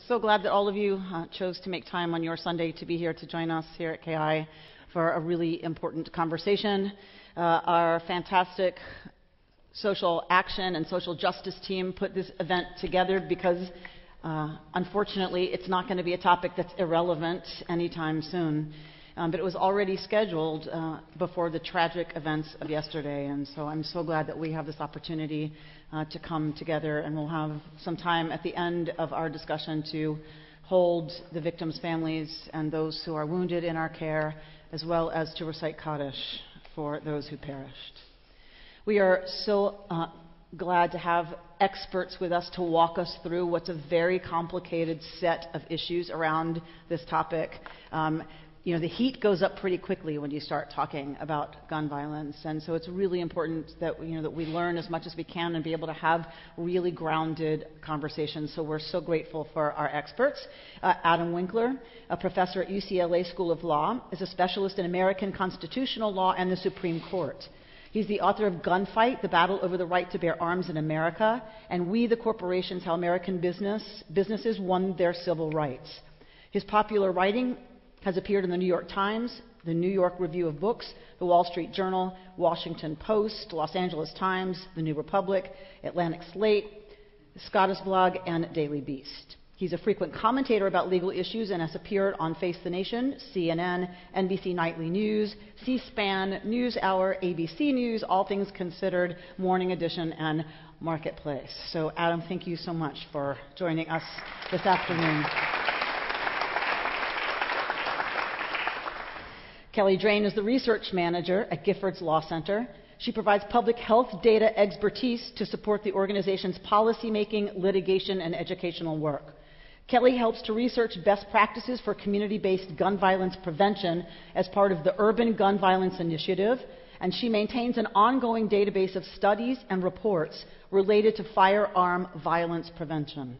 so glad that all of you chose to make time on your Sunday to be here to join us here at KI for a really important conversation. Our fantastic social action and social justice team put this event together because unfortunately it's not going to be a topic that's irrelevant anytime soon. But it was already scheduled before the tragic events of yesterday, and so I'm so glad that we have this opportunity to come together, and we'll have some time at the end of our discussion to hold the victims' families and those who are wounded in our care, as well as to recite Kaddish for those who perished. We are so glad to have experts with us to walk us through what's a very complicated set of issues around this topic. The heat goes up pretty quickly when you start talking about gun violence, and so it's really important that we learn as much as we can and be able to have really grounded conversations. So we're so grateful for our experts. Adam Winkler, a professor at UCLA School of Law, is a specialist in American constitutional law and the Supreme Court. He's the author of Gunfight, The Battle Over the Right to Bear Arms in America, and We the Corporations, How American Businesses Won Their Civil Rights. His popular writing has appeared in the New York Times, the New York Review of Books, the Wall Street Journal, Washington Post, Los Angeles Times, the New Republic, Atlantic Slate, Scottish Blog, and Daily Beast. He's a frequent commentator about legal issues and has appeared on Face the Nation, CNN, NBC Nightly News, C-SPAN, NewsHour, ABC News, All Things Considered, Morning Edition, and Marketplace. So, Adam, thank you so much for joining us this afternoon. Kelly Drain is the research manager at Giffords Law Center. She provides public health data expertise to support the organization's policymaking, litigation, and educational work. Kelly helps to research best practices for community-based gun violence prevention as part of the Urban Gun Violence Initiative, and she maintains an ongoing database of studies and reports related to firearm violence prevention.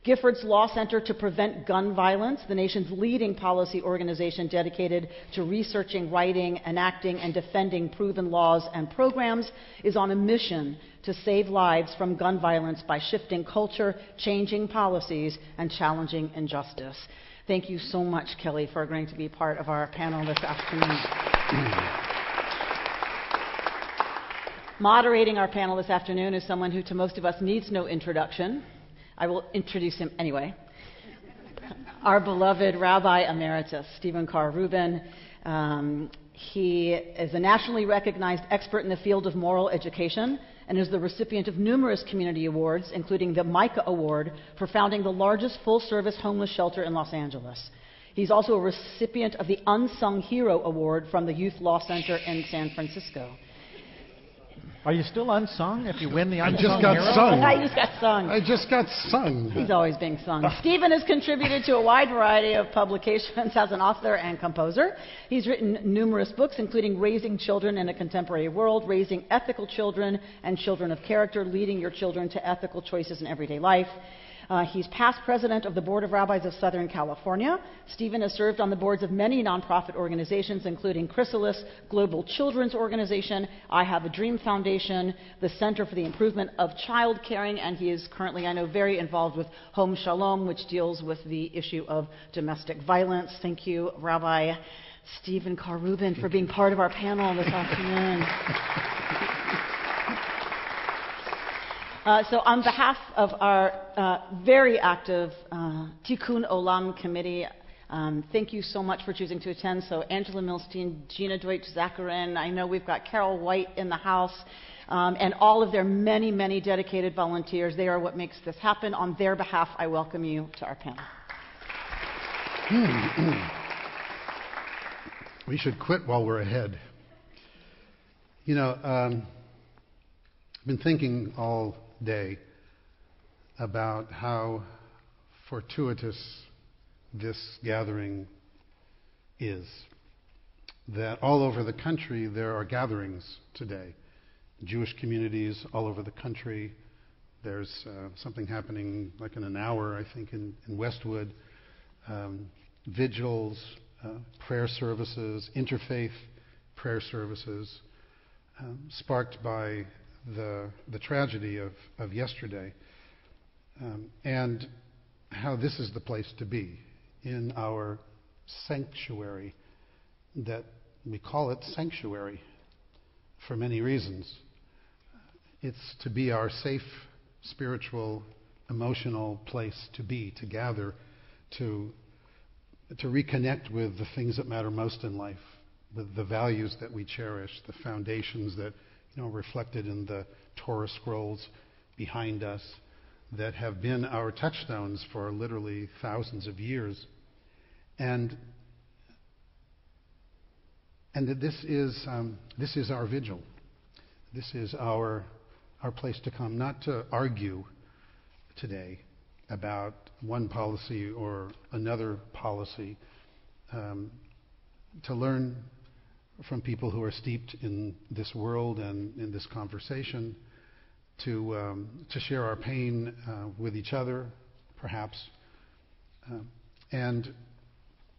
Giffords Law Center to Prevent Gun Violence, the nation's leading policy organization dedicated to researching, writing, enacting, and defending proven laws and programs, is on a mission to save lives from gun violence by shifting culture, changing policies, and challenging injustice. Thank you so much, Kelly, for agreeing to be part of our panel this afternoon. Moderating our panel this afternoon is someone who to most of us needs no introduction. I will introduce him anyway. Our beloved Rabbi Emeritus, Stephen Carr Rubin. He is a nationally recognized expert in the field of moral education and is the recipient of numerous community awards, including the Micah Award for founding the largest full-service homeless shelter in Los Angeles. He's also a recipient of the Unsung Hero Award from the Youth Law Center in San Francisco. Are you still unsung if you win the Unsung Hero? I just got sung. I just got sung. He's always being sung. Stephen has contributed to a wide variety of publications as an author and composer. He's written numerous books, including Raising Children in a Contemporary World, Raising Ethical Children and Children of Character, Leading Your Children to Ethical Choices in Everyday Life. He's past president of the Board of Rabbis of Southern California. Stephen has served on the boards of many nonprofit organizations, including Chrysalis, Global Children's Organization, I Have a Dream Foundation, the Center for the Improvement of Child Caring, and he is currently, I know, very involved with Home Shalom, which deals with the issue of domestic violence. Thank you, Rabbi Stephen Carr Rubin, for being part of our panel this afternoon. So on behalf of our very active Tikkun Olam committee, thank you so much for choosing to attend. So Angela Milstein, Gina Deutsch-Zacharin, I know we've got Carol White in the house, and all of their many, many dedicated volunteers. They are what makes this happen. On their behalf, I welcome you to our panel. We should quit while we're ahead. I've been thinking all day about how fortuitous this gathering is. That all over the country there are gatherings today. Jewish communities all over the country. There's something happening like in an hour, I think, in Westwood. Vigils, prayer services, interfaith prayer services, sparked by the tragedy of yesterday. And how this is the place to be in our sanctuary, that we call it sanctuary for many reasons. It's to be our safe spiritual, emotional place to be, to gather, to reconnect with the things that matter most in life, with the values that we cherish, the foundations that reflected in the Torah scrolls behind us that have been our touchstones for literally thousands of years. And that this is our vigil. This is our place to come, not to argue today about one policy or another policy, to learn from people who are steeped in this world and in this conversation, to share our pain with each other, perhaps, and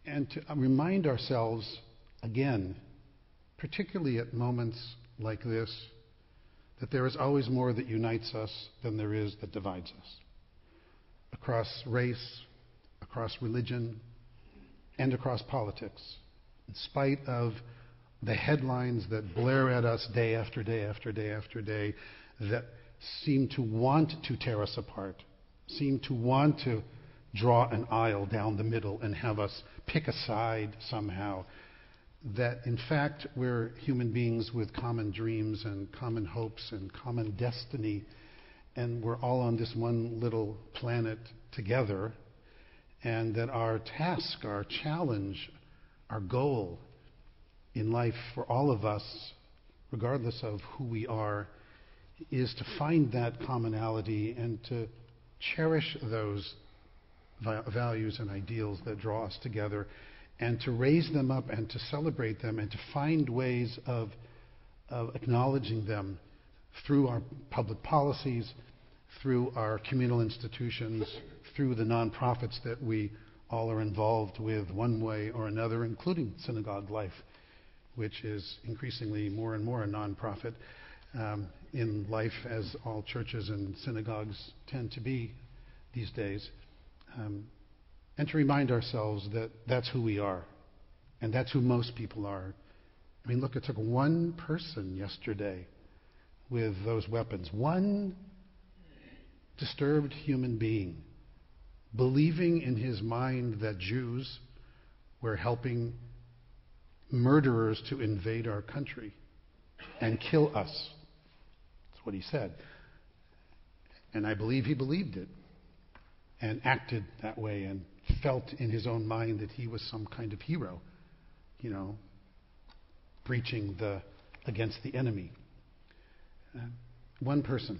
to remind ourselves again, particularly at moments like this, that there is always more that unites us than there is that divides us. Across race, across religion, and across politics. In spite of the headlines that blare at us day after day after day after day, that seem to want to tear us apart, seem to want to draw an aisle down the middle and have us pick a side somehow, that in fact we're human beings with common dreams and common hopes and common destiny, and we're all on this one little planet together, and that our task, our challenge, our goal in life for all of us, regardless of who we are, is to find that commonality and to cherish those values and ideals that draw us together, and to raise them up and to celebrate them and to find ways of acknowledging them through our public policies, through our communal institutions, through the nonprofits that we all are involved with one way or another, including synagogue life, which is increasingly more and more a nonprofit in life, as all churches and synagogues tend to be these days. And to remind ourselves that that's who we are, and that's who most people are. I mean, look, it took one person yesterday with those weapons, one disturbed human being, believing in his mind that Jews were helping murderers to invade our country and kill us. That's what he said. And I believe he believed it and acted that way and felt in his own mind that he was some kind of hero, preaching against the enemy. One person.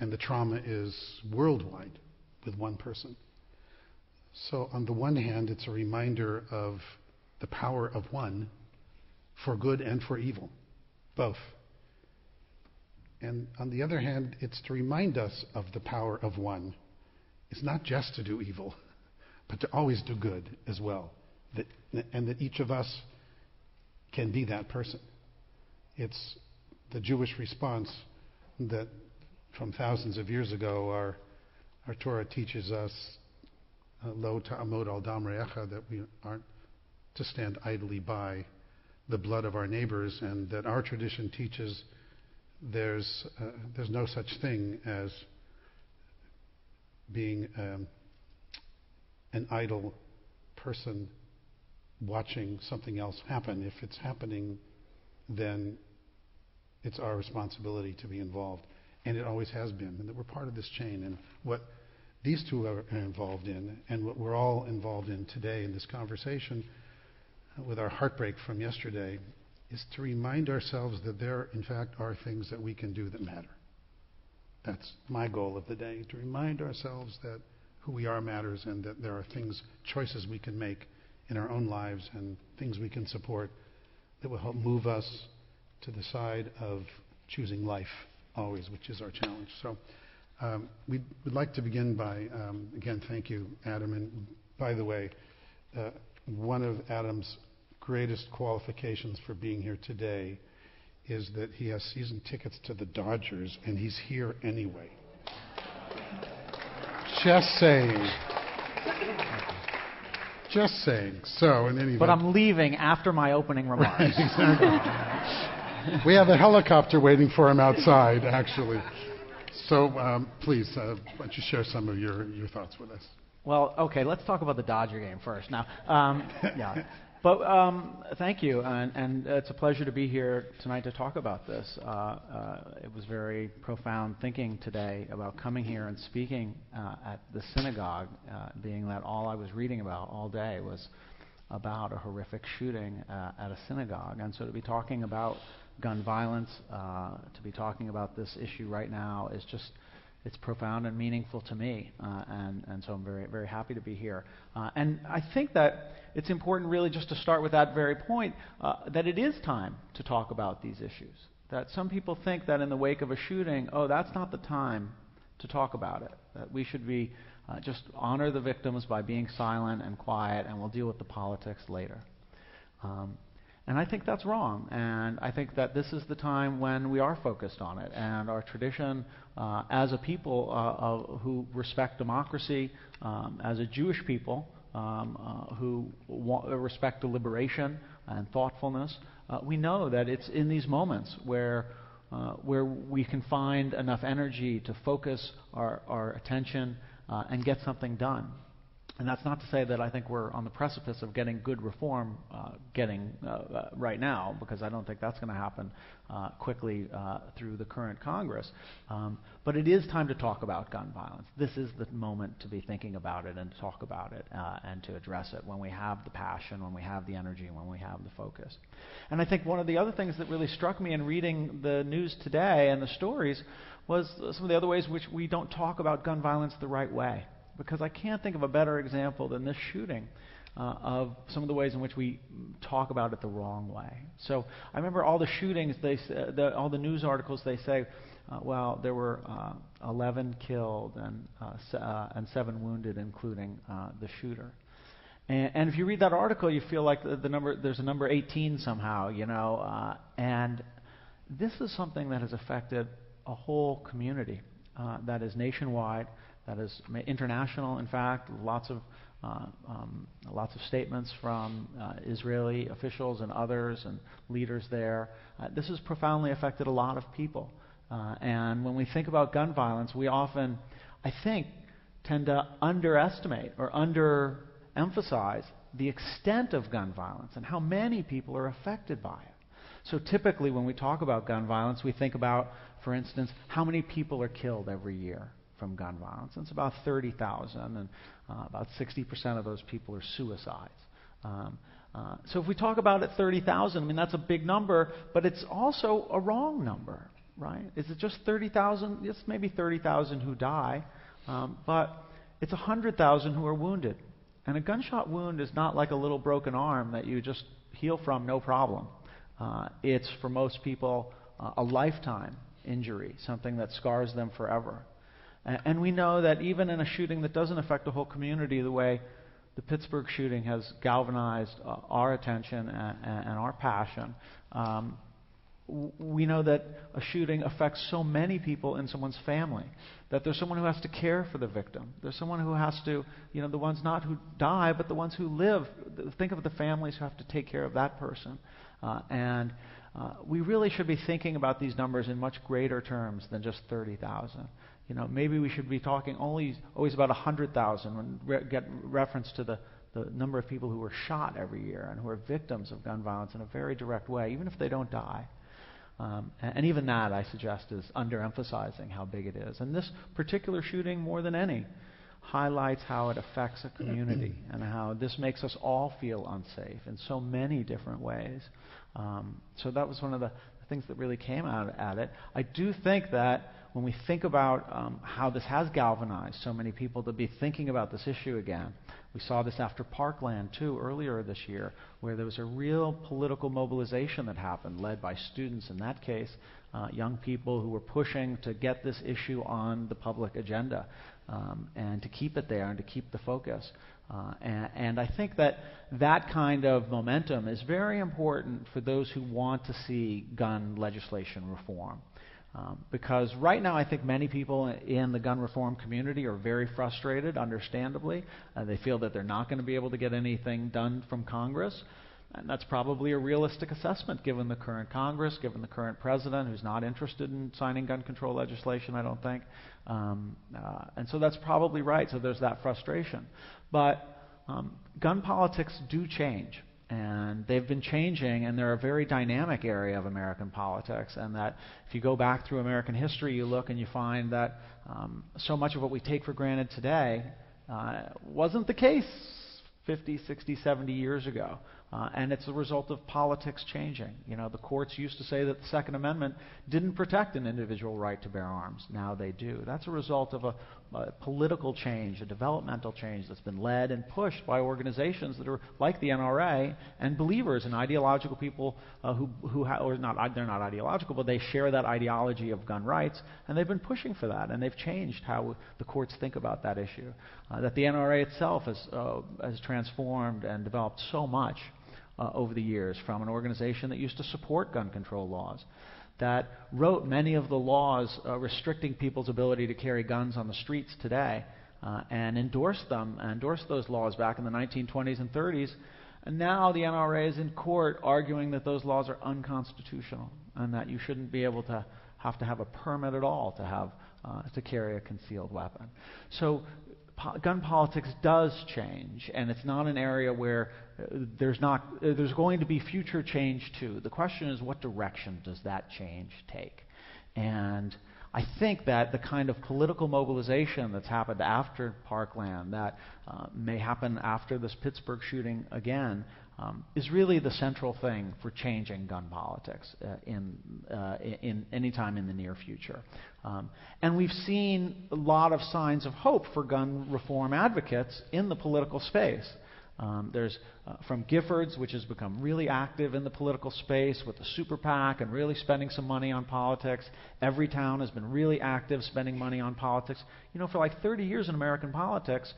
And the trauma is worldwide with one person. So on the one hand, it's a reminder of the power of one for good and for evil, both. And on the other hand, it's to remind us of the power of one. It's not just to do evil, but to always do good as well. And that each of us can be that person. It's the Jewish response that from thousands of years ago our Torah teaches us, Lo ta'amod al dam re'echa, that we aren't to stand idly by the blood of our neighbors, and that our tradition teaches there's no such thing as being an idle person watching something else happen. If it's happening, then it's our responsibility to be involved. And it always has been, and that we're part of this chain. And what these two are involved in, and what we're all involved in today in this conversation, with our heartbreak from yesterday, is to remind ourselves that there, in fact, are things that we can do that matter. That's my goal of the day, to remind ourselves that who we are matters, and that there are things, choices we can make in our own lives, and things we can support that will help move us to the side of choosing life always, which is our challenge. So we'd like to begin by, again, thank you, Adam. And by the way, one of Adam's greatest qualifications for being here today is that he has season tickets to the Dodgers, and he's here anyway. Just saying. Just saying. So, in any event. But I'm leaving after my opening remarks. We have a helicopter waiting for him outside, actually. So, please, why don't you share some of your thoughts with us? Well, okay, let's talk about the Dodger game first. Now, yeah. But thank you, and it's a pleasure to be here tonight to talk about this. It was very profound thinking today about coming here and speaking at the synagogue, being that all I was reading about all day was about a horrific shooting at a synagogue. And so to be talking about gun violence, to be talking about this issue right now is just, it's profound and meaningful to me, and so I'm very, very happy to be here. And I think that it's important really just to start with that very point, that it is time to talk about these issues. That some people think that in the wake of a shooting, oh, that's not the time to talk about it. That we should be just honor the victims by being silent and quiet, and we'll deal with the politics later. And I think that's wrong. And I think that this is the time when we are focused on it. And our tradition as a people who respect democracy, as a Jewish people who respect deliberation and thoughtfulness, we know that it's in these moments where we can find enough energy to focus our attention and get something done. And that's not to say that I think we're on the precipice of getting good reform right now, because I don't think that's going to happen quickly through the current Congress. But it is time to talk about gun violence. This is the moment to be thinking about it and to talk about it and to address it when we have the passion, when we have the energy, and when we have the focus. And I think one of the other things that really struck me in reading the news today and the stories was some of the other ways in which we don't talk about gun violence the right way. Because I can't think of a better example than this shooting of some of the ways in which we talk about it the wrong way. So I remember all the shootings, all the news articles, they say, well, there were 11 killed and 7 wounded, including the shooter. And if you read that article, you feel like there's a number 18 somehow, you know. And this is something that has affected a whole community that is nationwide. That is international, in fact. Lots of statements from Israeli officials and others and leaders there. This has profoundly affected a lot of people. And when we think about gun violence, we often, I think, tend to underestimate or underemphasize the extent of gun violence and how many people are affected by it. So typically when we talk about gun violence, we think about, for instance, how many people are killed every year from gun violence. And it's about 30,000, and about 60% of those people are suicides. So if we talk about it 30,000, I mean, that's a big number, but it's also a wrong number, right? Is it just 30,000? It's maybe 30,000 who die, but it's 100,000 who are wounded. And a gunshot wound is not like a little broken arm that you just heal from, no problem. It's, for most people, a lifetime injury, something that scars them forever. And we know that even in a shooting that doesn't affect the whole community the way the Pittsburgh shooting has galvanized our attention and our passion, we know that a shooting affects so many people in someone's family, that there's someone who has to care for the victim. There's someone who has to, you know, the ones not who die, but the ones who live. Think of the families who have to take care of that person. And we really should be thinking about these numbers in much greater terms than just 30,000. You know, maybe we should be talking always about 100,000 when get reference to the number of people who are shot every year and who are victims of gun violence in a very direct way, even if they don't die. And even that, I suggest, is underemphasizing how big it is. And this particular shooting, more than any, highlights how it affects a community and how this makes us all feel unsafe in so many different ways. So that was one of the things that really came out at it. I do think that when we think about how this has galvanized so many people to be thinking about this issue again, we saw this after Parkland, too, earlier this year, where there was a real political mobilization that happened, led by students in that case, young people who were pushing to get this issue on the public agenda and to keep it there and to keep the focus. And I think that that kind of momentum is very important for those who want to see gun legislation reform. Because right now I think many people in the gun reform community are very frustrated, understandably. They feel that they're not going to be able to get anything done from Congress. And that's probably a realistic assessment given the current Congress, given the current president who's not interested in signing gun control legislation, I don't think. And so that's probably right. So there's that frustration. But gun politics do change. And they've been changing, and they're a very dynamic area of American politics. And that if you go back through American history, you look and you find that so much of what we take for granted today wasn't the case 50, 60, 70 years ago. And it's a result of politics changing. You know, the courts used to say that the Second Amendment didn't protect an individual right to bear arms. Now they do. That's a result of a political change, a developmental change that's been led and pushed by organizations that are like the NRA and believers and ideological people they're not ideological, but they share that ideology of gun rights, and they've been pushing for that, and they've changed how the courts think about that issue. That the NRA itself has transformed and developed so much over the years, from an organization that used to support gun control laws, that wrote many of the laws restricting people's ability to carry guns on the streets today, and endorsed those laws back in the 1920s and 30s. And now the NRA is in court arguing that those laws are unconstitutional and that you shouldn't be able to have a permit at all to carry a concealed weapon. So gun politics does change, and it's not an area where there's going to be future change too. The question is, what direction does that change take? And I think that the kind of political mobilization that's happened after Parkland, that may happen after this Pittsburgh shooting again, is really the central thing for changing gun politics in any time in the near future. And we've seen a lot of signs of hope for gun reform advocates in the political space. There's from Giffords, which has become really active in the political space with the super PAC and really spending some money on politics. Everytown has been really active spending money on politics. You know, for like 30 years in American politics,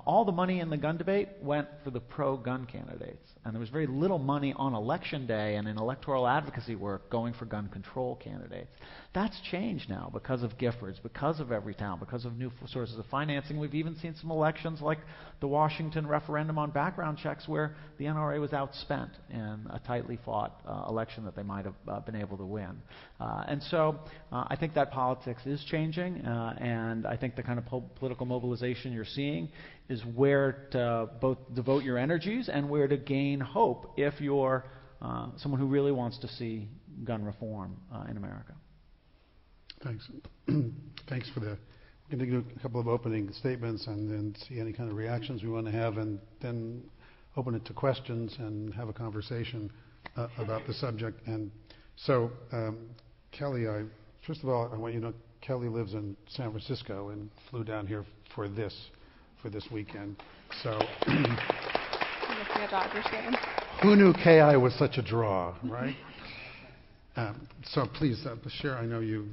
all the money in the gun debate went for the pro-gun candidates. And there was very little money on election day and in electoral advocacy work going for gun control candidates. That's changed now because of Giffords, because of Everytown, because of new sources of financing. We've even seen some elections like the Washington referendum on background checks where the NRA was outspent in a tightly fought election that they might have been able to win. And so I think that politics is changing, and I think the kind of political mobilization you're seeing is where to both devote your energies and where to gain hope if you're someone who really wants to see gun reform in America. Thanks. Thanks for that. We're going to do a couple of opening statements and then see any kind of reactions we want to have, and then open it to questions and have a conversation about the subject. And so, Kelly, first of all, I want you to know Kelly lives in San Francisco and flew down here for this weekend. So, who knew KI was such a draw, right? So please share. I know you're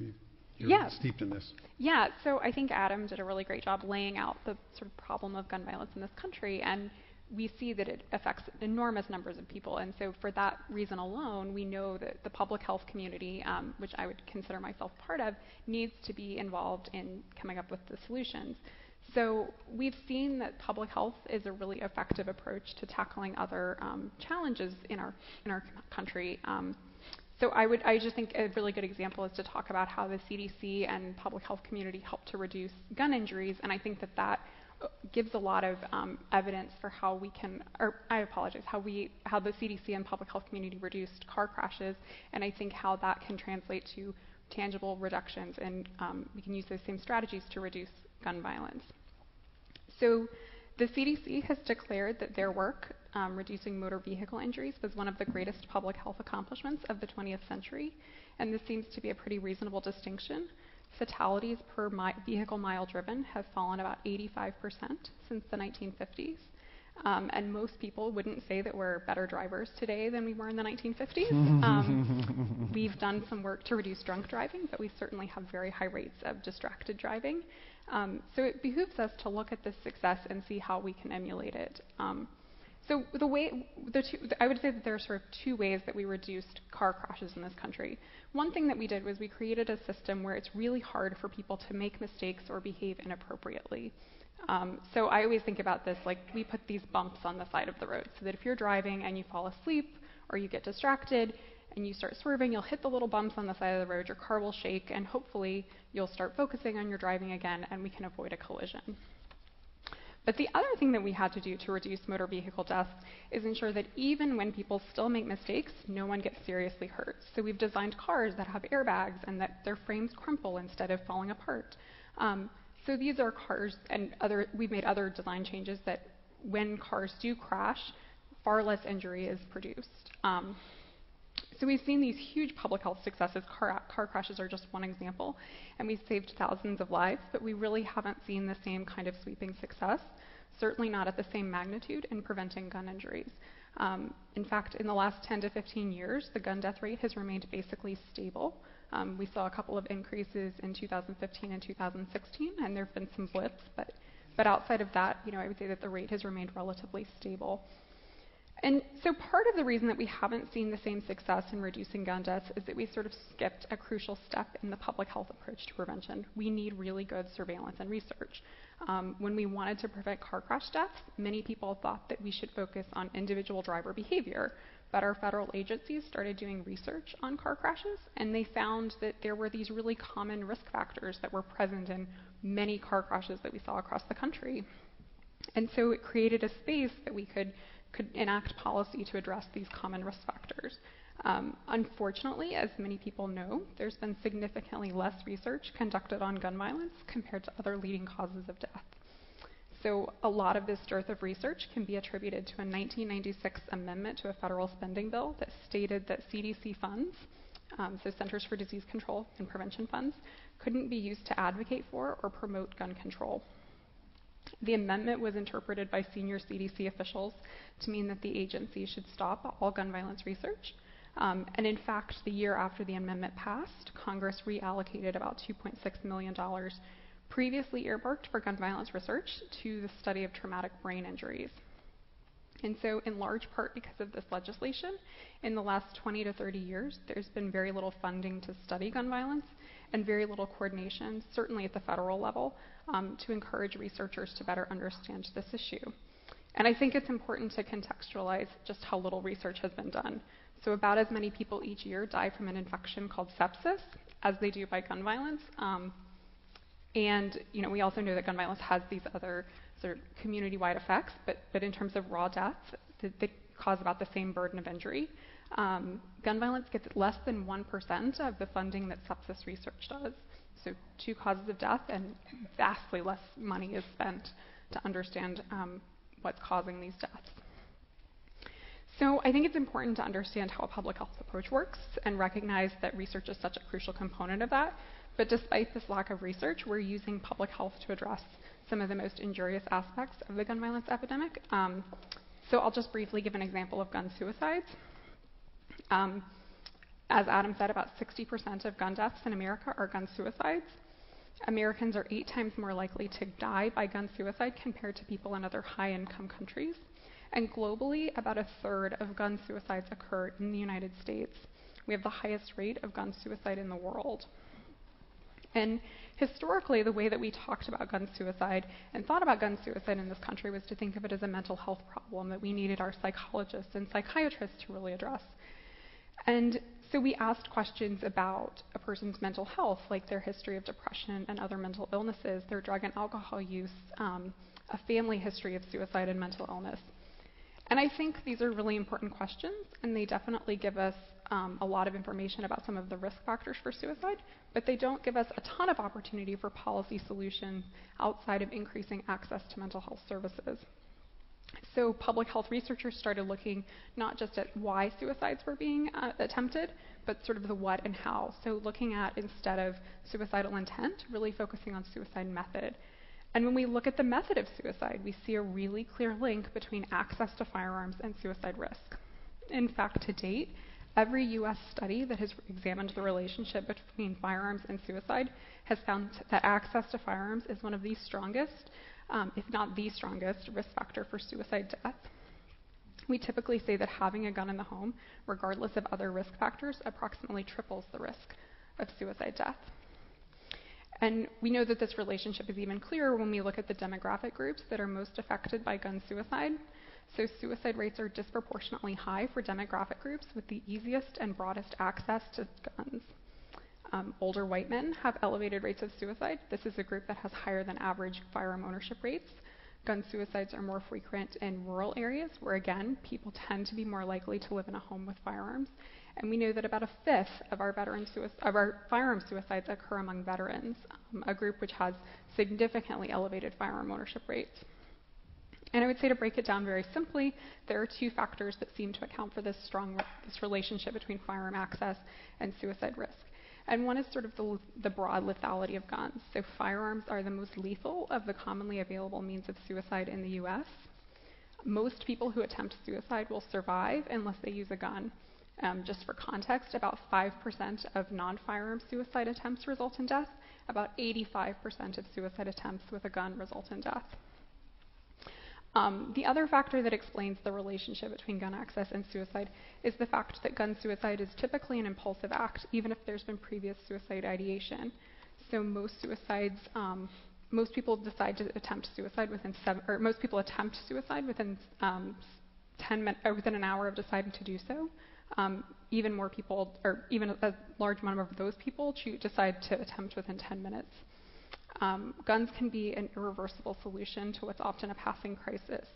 steeped in this. Yeah, so I think Adam did a really great job laying out the sort of problem of gun violence in this country, and we see that it affects enormous numbers of people. And so for that reason alone, we know that the public health community, which I would consider myself part of, needs to be involved in coming up with the solutions. So we've seen that public health is a really effective approach to tackling other challenges in our country. So I just think a really good example is to talk about how the CDC and public health community help to reduce gun injuries, and I think that gives a lot of evidence for how we can, or I apologize, how the CDC and public health community reduced car crashes, and I think how that can translate to tangible reductions, and we can use those same strategies to reduce gun violence. So the CDC has declared that their work reducing motor vehicle injuries was one of the greatest public health accomplishments of the 20th century, and this seems to be a pretty reasonable distinction. Fatalities per vehicle mile driven have fallen about 85% since the 1950s, and most people wouldn't say that we're better drivers today than we were in the 1950s. We've done some work to reduce drunk driving, but we certainly have very high rates of distracted driving. So it behooves us to look at this success and see how we can emulate it. So I would say that there are sort of two ways that we reduced car crashes in this country. One thing that we did was we created a system where it's really hard for people to make mistakes or behave inappropriately. So I always think about this like we put these bumps on the side of the road so that if you're driving and you fall asleep or you get distracted and you start swerving, you'll hit the little bumps on the side of the road, your car will shake, and hopefully you'll start focusing on your driving again and we can avoid a collision. But the other thing that we had to do to reduce motor vehicle deaths is ensure that even when people still make mistakes, no one gets seriously hurt. So we've designed cars that have airbags and that their frames crumple instead of falling apart. So these are cars, and we've made other design changes that when cars do crash, far less injury is produced. So we've seen these huge public health successes. Car crashes are just one example, and we've saved thousands of lives, but we really haven't seen the same kind of sweeping success, certainly not at the same magnitude in preventing gun injuries. In fact, in the last 10 to 15 years, the gun death rate has remained basically stable. We saw a couple of increases in 2015 and 2016, and there have been some blips, but outside of that, I would say that the rate has remained relatively stable. And so part of the reason that we haven't seen the same success in reducing gun deaths is that we sort of skipped a crucial step in the public health approach to prevention. We need really good surveillance and research. When we wanted to prevent car crash deaths, many people thought that we should focus on individual driver behavior, but our federal agencies started doing research on car crashes, and they found that there were these really common risk factors that were present in many car crashes that we saw across the country. And so it created a space that we could enact policy to address these common risk factors. Unfortunately, as many people know, there's been significantly less research conducted on gun violence compared to other leading causes of death. So a lot of this dearth of research can be attributed to a 1996 amendment to a federal spending bill that stated that CDC funds, so Centers for Disease Control and Prevention funds, couldn't be used to advocate for or promote gun control. The amendment was interpreted by senior CDC officials to mean that the agency should stop all gun violence research. And in fact, the year after the amendment passed, Congress reallocated about $2.6 million previously earmarked for gun violence research to the study of traumatic brain injuries. And so in large part because of this legislation, in the last 20 to 30 years, there's been very little funding to study gun violence and very little coordination, certainly at the federal level, to encourage researchers to better understand this issue. And I think it's important to contextualize just how little research has been done. So about as many people each year die from an infection called sepsis as they do by gun violence. And we also know that gun violence has these other sort of community-wide effects, but in terms of raw deaths, they cause about the same burden of injury. Gun violence gets less than 1% of the funding that sepsis research does. So 2 causes of death, and vastly less money is spent to understand what's causing these deaths. So I think it's important to understand how a public health approach works and recognize that research is such a crucial component of that. But despite this lack of research, we're using public health to address some of the most injurious aspects of the gun violence epidemic. So I'll just briefly give an example of gun suicides. As Adam said, about 60% of gun deaths in America are gun suicides. Americans are 8 times more likely to die by gun suicide compared to people in other high-income countries. And globally, about 1/3 of gun suicides occur in the United States. We have the highest rate of gun suicide in the world. And historically, the way that we talked about gun suicide and thought about gun suicide in this country was to think of it as a mental health problem that we needed our psychologists and psychiatrists to really address. And so we asked questions about a person's mental health, like their history of depression and other mental illnesses, their drug and alcohol use, a family history of suicide and mental illness. And I think these are really important questions, and they definitely give us a lot of information about some of the risk factors for suicide, but they don't give us a ton of opportunity for policy solutions outside of increasing access to mental health services. So public health researchers started looking not just at why suicides were being attempted, but sort of the what and how. So looking at, instead of suicidal intent, really focusing on suicide method. And when we look at the method of suicide, we see a really clear link between access to firearms and suicide risk. In fact, to date, every U.S. study that has examined the relationship between firearms and suicide has found that access to firearms is one of the strongest, if not the strongest, risk factor for suicide death. We typically say that having a gun in the home, regardless of other risk factors, approximately triples the risk of suicide death. And we know that this relationship is even clearer when we look at the demographic groups that are most affected by gun suicide. So suicide rates are disproportionately high for demographic groups with the easiest and broadest access to guns. Older white men have elevated rates of suicide. This is a group that has higher than average firearm ownership rates. Gun suicides are more frequent in rural areas where, again, people tend to be more likely to live in a home with firearms. And we know that about a fifth of our firearm suicides occur among veterans, a group which has significantly elevated firearm ownership rates. And I would say, to break it down very simply, there are two factors that seem to account for this relationship between firearm access and suicide risk. And one is sort of the broad lethality of guns. So firearms are the most lethal of the commonly available means of suicide in the US. Most people who attempt suicide will survive unless they use a gun. Just for context, about 5% of non-firearm suicide attempts result in death. About 85% of suicide attempts with a gun result in death. The other factor that explains the relationship between gun access and suicide is the fact that gun suicide is typically an impulsive act, even if there's been previous suicide ideation. So most people decide to attempt suicide most people attempt suicide within 10 minutes, or within an hour of deciding to do so. Even more people, or even a large number of those people, decide to attempt within 10 minutes. Guns can be an irreversible solution to what's often a passing crisis.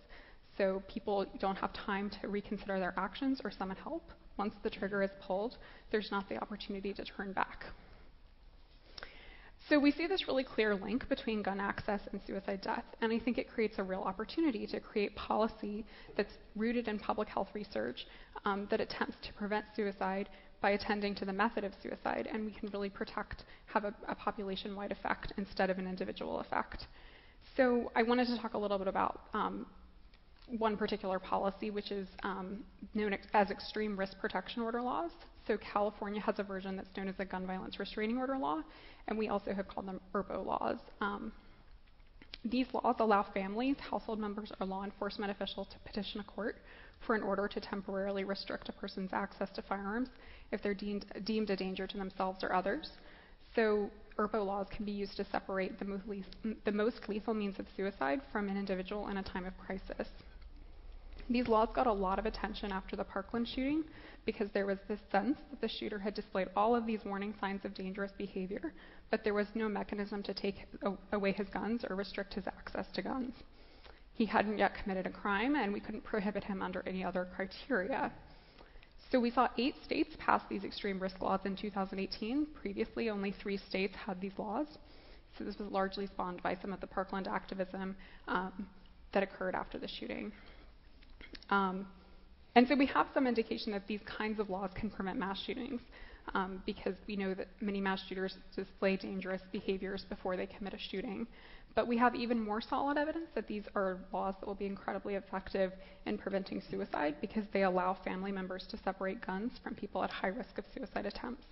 So people don't have time to reconsider their actions or summon help. Once the trigger is pulled, there's not the opportunity to turn back. So we see this really clear link between gun access and suicide death, and I think it creates a real opportunity to create policy that's rooted in public health research that attempts to prevent suicide by attending to the method of suicide, and we can really have a population-wide effect instead of an individual effect. So I wanted to talk a little bit about one particular policy, which is known as extreme risk protection order laws. So California has a version that's known as the gun violence restraining order law, and we also have called them ERPO laws. These laws allow families, household members, or law enforcement officials to petition a court for an order to temporarily restrict a person's access to firearms if they're deemed a danger to themselves or others. So ERPO laws can be used to separate the most lethal means of suicide from an individual in a time of crisis. These laws got a lot of attention after the Parkland shooting because there was this sense that the shooter had displayed all of these warning signs of dangerous behavior, but there was no mechanism to take away his guns or restrict his access to guns. He hadn't yet committed a crime, and we couldn't prohibit him under any other criteria. So we saw 8 states pass these extreme risk laws in 2018. Previously, only 3 states had these laws. So this was largely spawned by some of the Parkland activism that occurred after the shooting. And so we have some indication that these kinds of laws can prevent mass shootings because we know that many mass shooters display dangerous behaviors before they commit a shooting. But we have even more solid evidence that these are laws that will be incredibly effective in preventing suicide because they allow family members to separate guns from people at high risk of suicide attempts.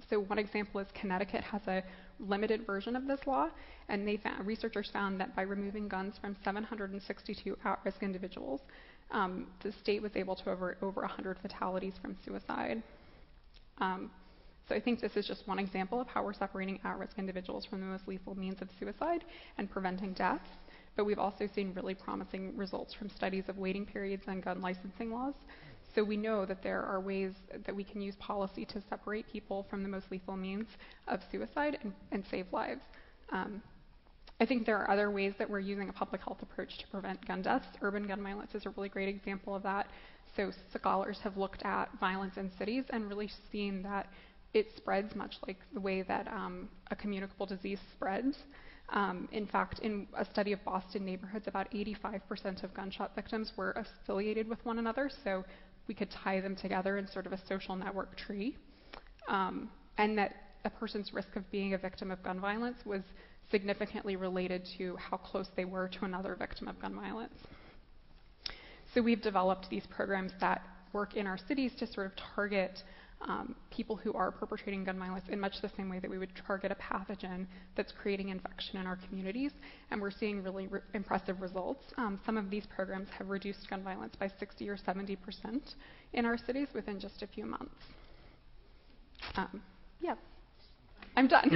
So one example is Connecticut has a limited version of this law, and researchers found that by removing guns from 762 at-risk individuals, the state was able to avert over 100 fatalities from suicide. So I think this is just one example of how we're separating at-risk individuals from the most lethal means of suicide and preventing deaths. But we've also seen really promising results from studies of waiting periods and gun licensing laws. So we know that there are ways that we can use policy to separate people from the most lethal means of suicide and save lives. I think there are other ways that we're using a public health approach to prevent gun deaths. Urban gun violence is a really great example of that. So scholars have looked at violence in cities and really seen that it spreads much like the way that a communicable disease spreads. In fact, in a study of Boston neighborhoods, about 85% of gunshot victims were affiliated with one another, so we could tie them together in sort of a social network tree. And that a person's risk of being a victim of gun violence was significantly related to how close they were to another victim of gun violence. So we've developed these programs that work in our cities to sort of target people who are perpetrating gun violence in much the same way that we would target a pathogen that's creating infection in our communities. And we're seeing really impressive results. Some of these programs have reduced gun violence by 60 or 70% in our cities within just a few months. Yeah, I'm done.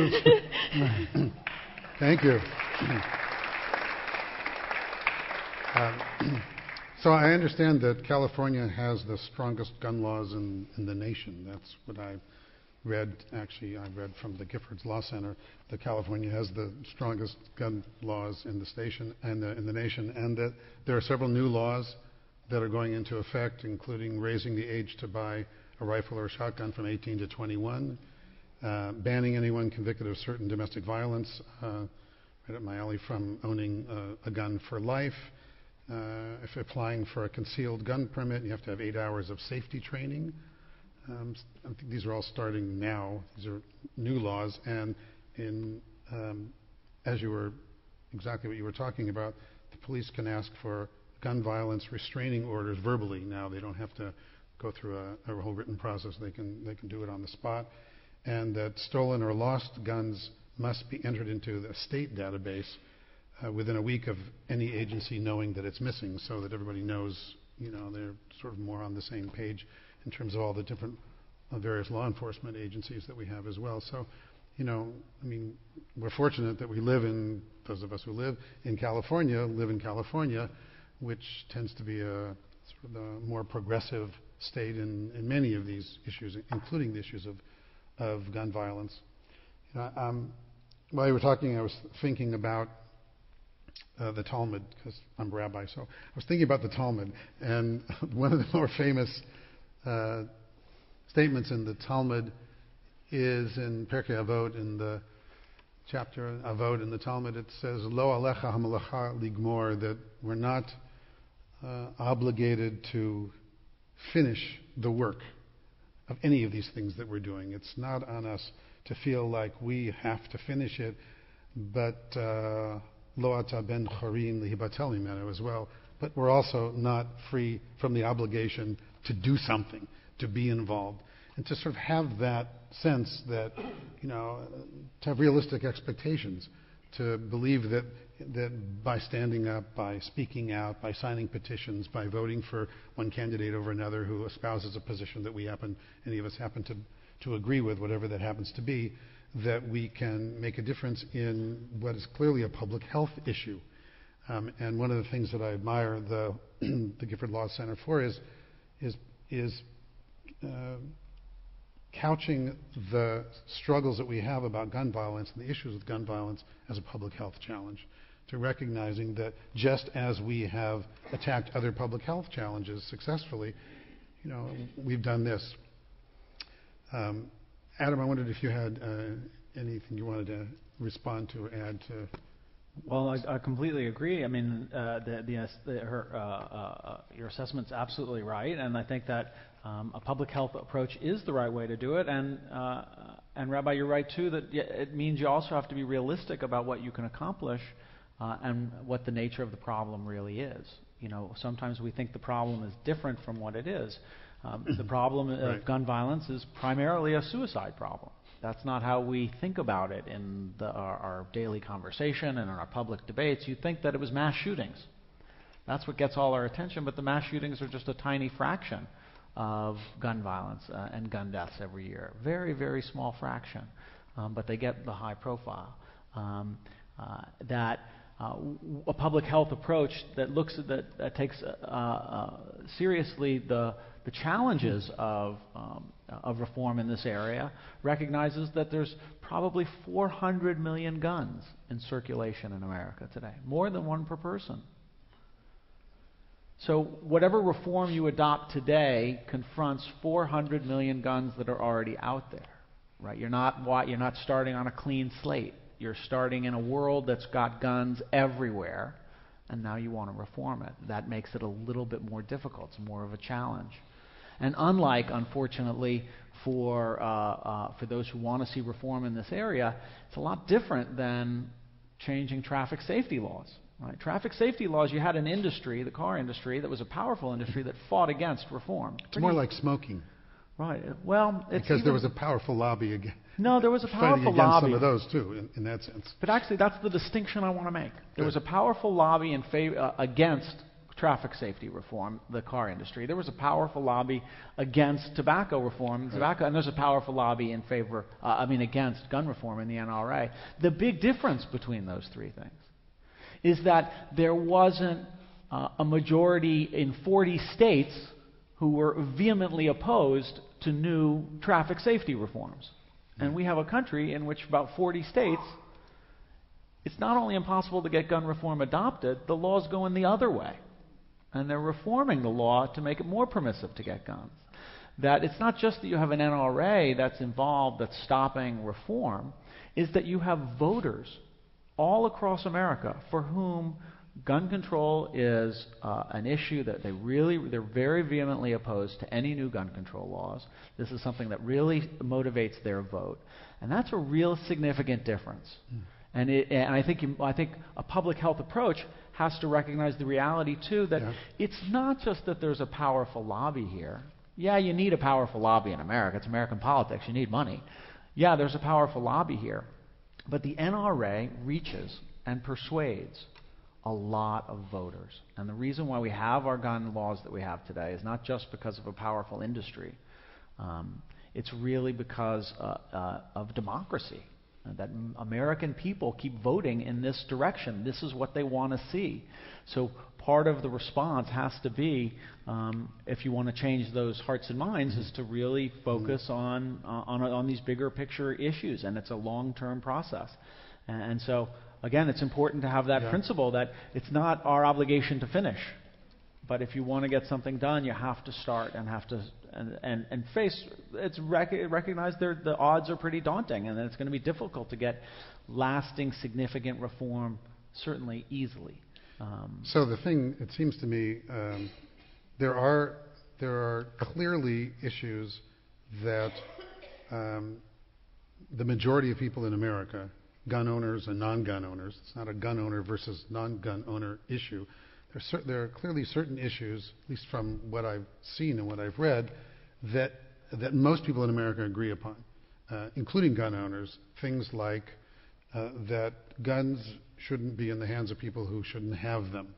Thank you. So I understand that California has the strongest gun laws in the nation. That's what I read. Actually, I read from the Giffords Law Center that California has the strongest gun laws in the nation, and that there are several new laws that are going into effect, including raising the age to buy a rifle or a shotgun from 18 to 21, banning anyone convicted of certain domestic violence, right up my alley, from owning a gun for life. If applying for a concealed gun permit, you have to have 8 hours of safety training. I think these are all starting now. These are new laws, and exactly what you were talking about, the police can ask for gun violence restraining orders verbally now. They don't have to go through a whole written process. They can do it on the spot, and that stolen or lost guns must be entered into the state database within a week of any agency knowing that it's missing, so that everybody knows, they're sort of more on the same page in terms of all the different various law enforcement agencies that we have as well. So, we're fortunate that those of us who live in California, which tends to be a sort of a more progressive state in many of these issues, including the issues of gun violence. While you were talking, I was thinking about the Talmud, because I'm a rabbi, so I was thinking about the Talmud, and one of the more famous statements in the Talmud is in Pirkei Avot, in the chapter Avot in the Talmud. It says, Lo alecha hamalacha ligmor, that we're not obligated to finish the work of any of these things that we're doing. It's not on us to feel like we have to finish it, but Lo ata ben chorin lihibatel mimeno as well. But we're also not free from the obligation to do something, to be involved, and to sort of have that sense that, to have realistic expectations, to believe that by standing up, by speaking out, by signing petitions, by voting for one candidate over another who espouses a position that any of us happen to agree with, whatever that happens to be, that we can make a difference in what is clearly a public health issue. And one of the things that I admire the Gifford Law Center for is couching the struggles that we have about gun violence and the issues with gun violence as a public health challenge, to recognizing that just as we have attacked other public health challenges successfully, we've done this. Adam, I wondered if you had anything you wanted to respond to or add to. Well, I completely agree. I mean, your assessment's absolutely right, and I think that a public health approach is the right way to do it. And Rabbi, you're right too that it means you also have to be realistic about what you can accomplish and what the nature of the problem really is. Sometimes we think the problem is different from what it is. The problem of gun violence is primarily a suicide problem. That's not how we think about it in our daily conversation and in our public debates. You think that it was mass shootings. That's what gets all our attention, but the mass shootings are just a tiny fraction of gun violence and gun deaths every year. Very, very small fraction, but they get the high profile. A public health approach that takes seriously the challenges of reform in this area recognizes that there's probably 400 million guns in circulation in America today, more than one per person. So whatever reform you adopt today confronts 400 million guns that are already out there. Right? You're not starting on a clean slate. You're starting in a world that's got guns everywhere, and now you want to reform it. That makes it a little bit more difficult. It's more of a challenge. And unlike, unfortunately, for those who want to see reform in this area, it's a lot different than changing traffic safety laws. Right? Traffic safety laws, you had an industry, the car industry, that was a powerful industry that fought against reform. It's more like smoking. Right. Well, it's because there was a powerful lobby again. No, there was a Fighting powerful against lobby. some of those too, in that sense. But actually, that's the distinction I want to make. There Good. was a powerful lobby in against traffic safety reform, the car industry. There was a powerful lobby against tobacco reform, and there's a powerful lobby in favor, against gun reform in the NRA. The big difference between those three things is that there wasn't a majority in 40 states who were vehemently opposed to new traffic safety reforms. And we have a country in which about 40 states, it's not only impossible to get gun reform adopted, the law's going the other way. And they're reforming the law to make it more permissive to get guns. That it's not just that you have an NRA that's involved that's stopping reform, is that you have voters all across America for whom gun control is an issue that they're very vehemently opposed to any new gun control laws. This is something that really motivates their vote, and that's a real significant difference. And I think a public health approach has to recognize the reality too that it's not just that there's a powerful lobby here. Yeah, you need a powerful lobby in America. It's American politics. You need money. Yeah, there's a powerful lobby here, but the NRA reaches and persuades a lot of voters. And the reason why we have our gun laws that we have today is not just because of a powerful industry. It's really because of democracy. That American people keep voting in this direction. This is what they want to see. So part of the response has to be, if you want to change those hearts and minds, is to really focus on these bigger picture issues. And it's a long-term process. And so, again, it's important to have that principle that it's not our obligation to finish. But if you want to get something done, you have to start and have to and face. Recognize the odds are pretty daunting, and it's going to be difficult to get lasting, significant reform, certainly easily. So the thing, it seems to me, there are clearly issues that the majority of people in America, gun owners and non-gun owners, it's not a gun owner versus non-gun owner issue. There are clearly certain issues, at least from what I've seen and what I've read, that most people in America agree upon, including gun owners. Things like that guns shouldn't be in the hands of people who shouldn't have them.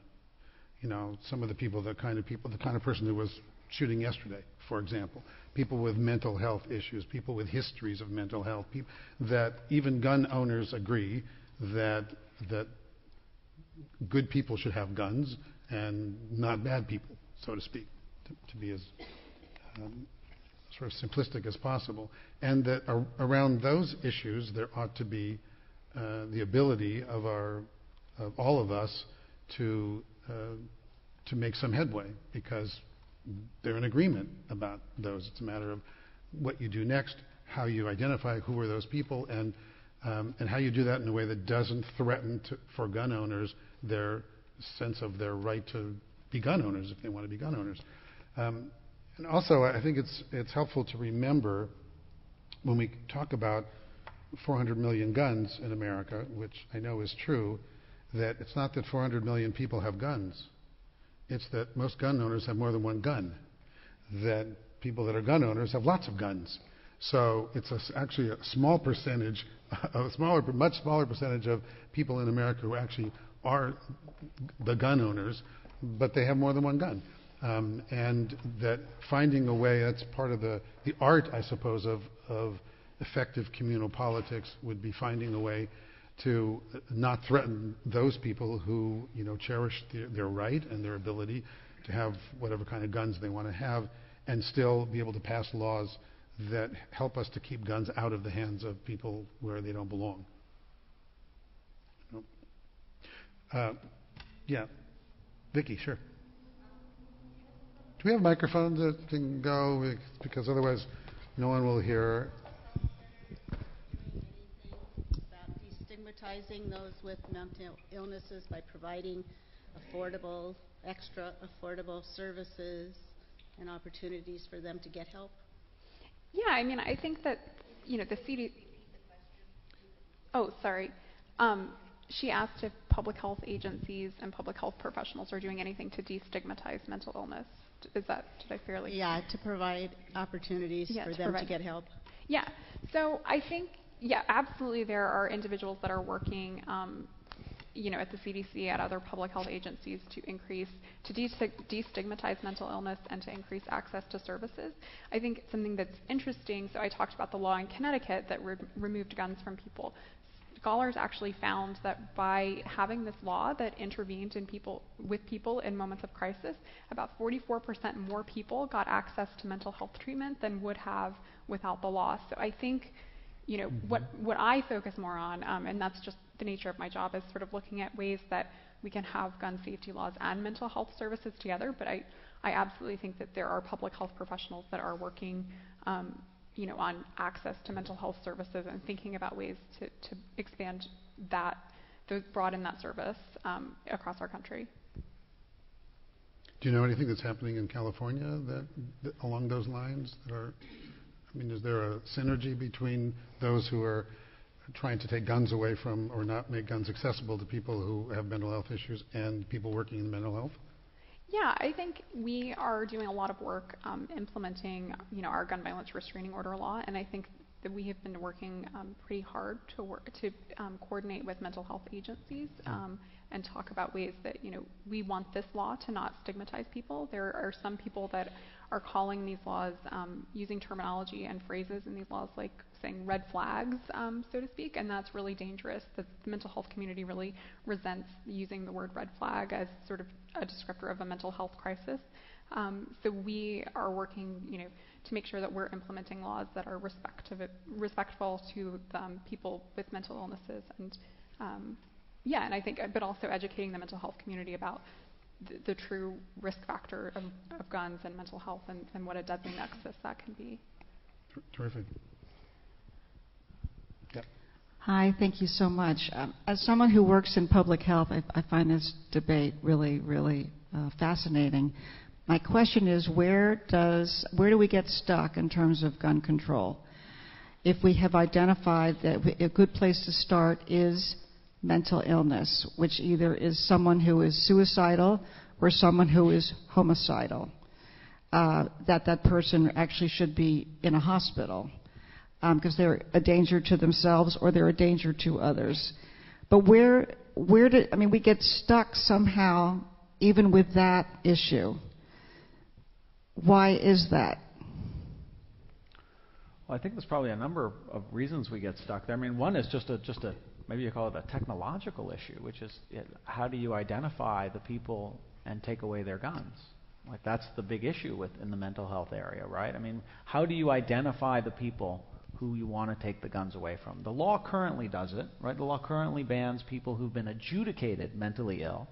You know, some of the kind of person who was shooting yesterday, for example. People with mental health issues, people with histories of mental health. That even gun owners agree that good people should have guns and not bad people, so to speak, to be as sort of simplistic as possible. And that around those issues there ought to be the ability of all of us to make some headway, because they're in agreement about those. It's a matter of what you do next, how you identify who are those people, and how you do that in a way that doesn't threaten for gun owners their sense of their right to be gun owners if they want to be gun owners. And also, I think it's helpful to remember when we talk about 400 million guns in America, which I know is true, that it's not that 400 million people have guns. It's that most gun owners have more than one gun. That people that are gun owners have lots of guns. So it's actually a small percentage, much smaller percentage of people in America who actually are the gun owners, but they have more than one gun. And that finding a way, that's part of the art, I suppose, of effective communal politics, would be finding a way to not threaten those people who, cherish their right and their ability to have whatever kind of guns they want to have, and still be able to pass laws that help us to keep guns out of the hands of people where they don't belong. Yeah. Vicki, sure. Do we have microphones that can go? Because otherwise no one will hear. About destigmatizing those with mental illnesses by providing extra affordable services and opportunities for them to get help? Yeah, I mean, I think that, the CDC... Oh, sorry. She asked if public health agencies and public health professionals are doing anything to destigmatize mental illness. Did I fairly? Yeah, to provide opportunities for them to get help. Yeah. So I think, yeah, absolutely there are individuals that are working, at the CDC, at other public health agencies to destigmatize mental illness and to increase access to services. I think something that's interesting, so I talked about the law in Connecticut that removed guns from people. Scholars actually found that by having this law that intervened with people in moments of crisis, about 44% more people got access to mental health treatment than would have without the law. So I think, what I focus more on, and that's just the nature of my job, is sort of looking at ways that we can have gun safety laws and mental health services together. But I absolutely think that there are public health professionals that are working on access to mental health services and thinking about ways to expand that, broaden that service across our country. Do you know anything that's happening in California that along those lines? Is there a synergy between those who are trying to take guns away from or not make guns accessible to people who have mental health issues and people working in mental health? Yeah, I think we are doing a lot of work implementing, our gun violence restraining order law, and I think that we have been working pretty hard to coordinate with mental health agencies and talk about ways that we want this law to not stigmatize people. There are some people that are calling these laws, using terminology and phrases in these laws like saying red flags, so to speak, and that's really dangerous. The mental health community really resents using the word red flag as sort of a descriptor of a mental health crisis. So we are working, to make sure that we're implementing laws that are respectful to people with mental illnesses, and and I think, but also educating the mental health community about the true risk factor of guns and mental health and what a deadly nexus that can be. Terrific. Yep. Hi, thank you so much. As someone who works in public health, I find this debate really, really fascinating. My question is, where do we get stuck in terms of gun control? If we have identified that a good place to start is mental illness, which either is someone who is suicidal or someone who is homicidal, that person actually should be in a hospital because they're a danger to themselves or they're a danger to others. But we get stuck somehow even with that issue. Why is that? Well, I think there's probably a number of reasons we get stuck there. One is just a maybe you call it a technological issue, which is how do you identify the people and take away their guns? Like that's the big issue in the mental health area, right? How do you identify the people who you want to take the guns away from? The law currently does it, right? The law currently bans people who've been adjudicated mentally ill.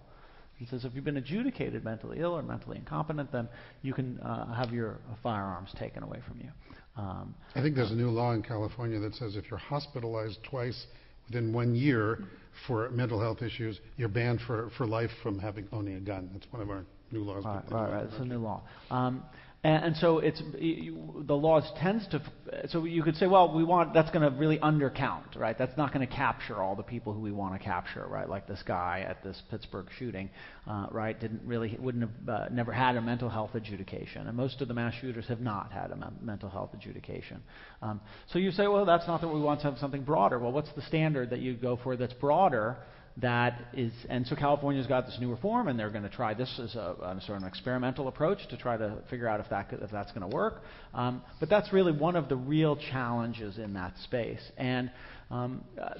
It says if you've been adjudicated mentally ill or mentally incompetent, then you can have your firearms taken away from you. I think there's a new law in California that says if you're hospitalized twice within 1 year for mental health issues, you're banned for life from owning a gun. That's one of our new laws. Right. It's a new law. And so the laws tends to, so you could say, well, that's going to really undercount, right? That's not going to capture all the people who we want to capture, right? Like this guy at this Pittsburgh shooting, right? Never had a mental health adjudication, and most of the mass shooters have not had a mental health adjudication. So you say, well, that's not that we want to have something broader. Well, what's the standard that you go for that's broader? And so California's got this new reform, and they're going to try this as a sort of an experimental approach to try to figure out if that's going to work. But that's really one of the real challenges in that space. And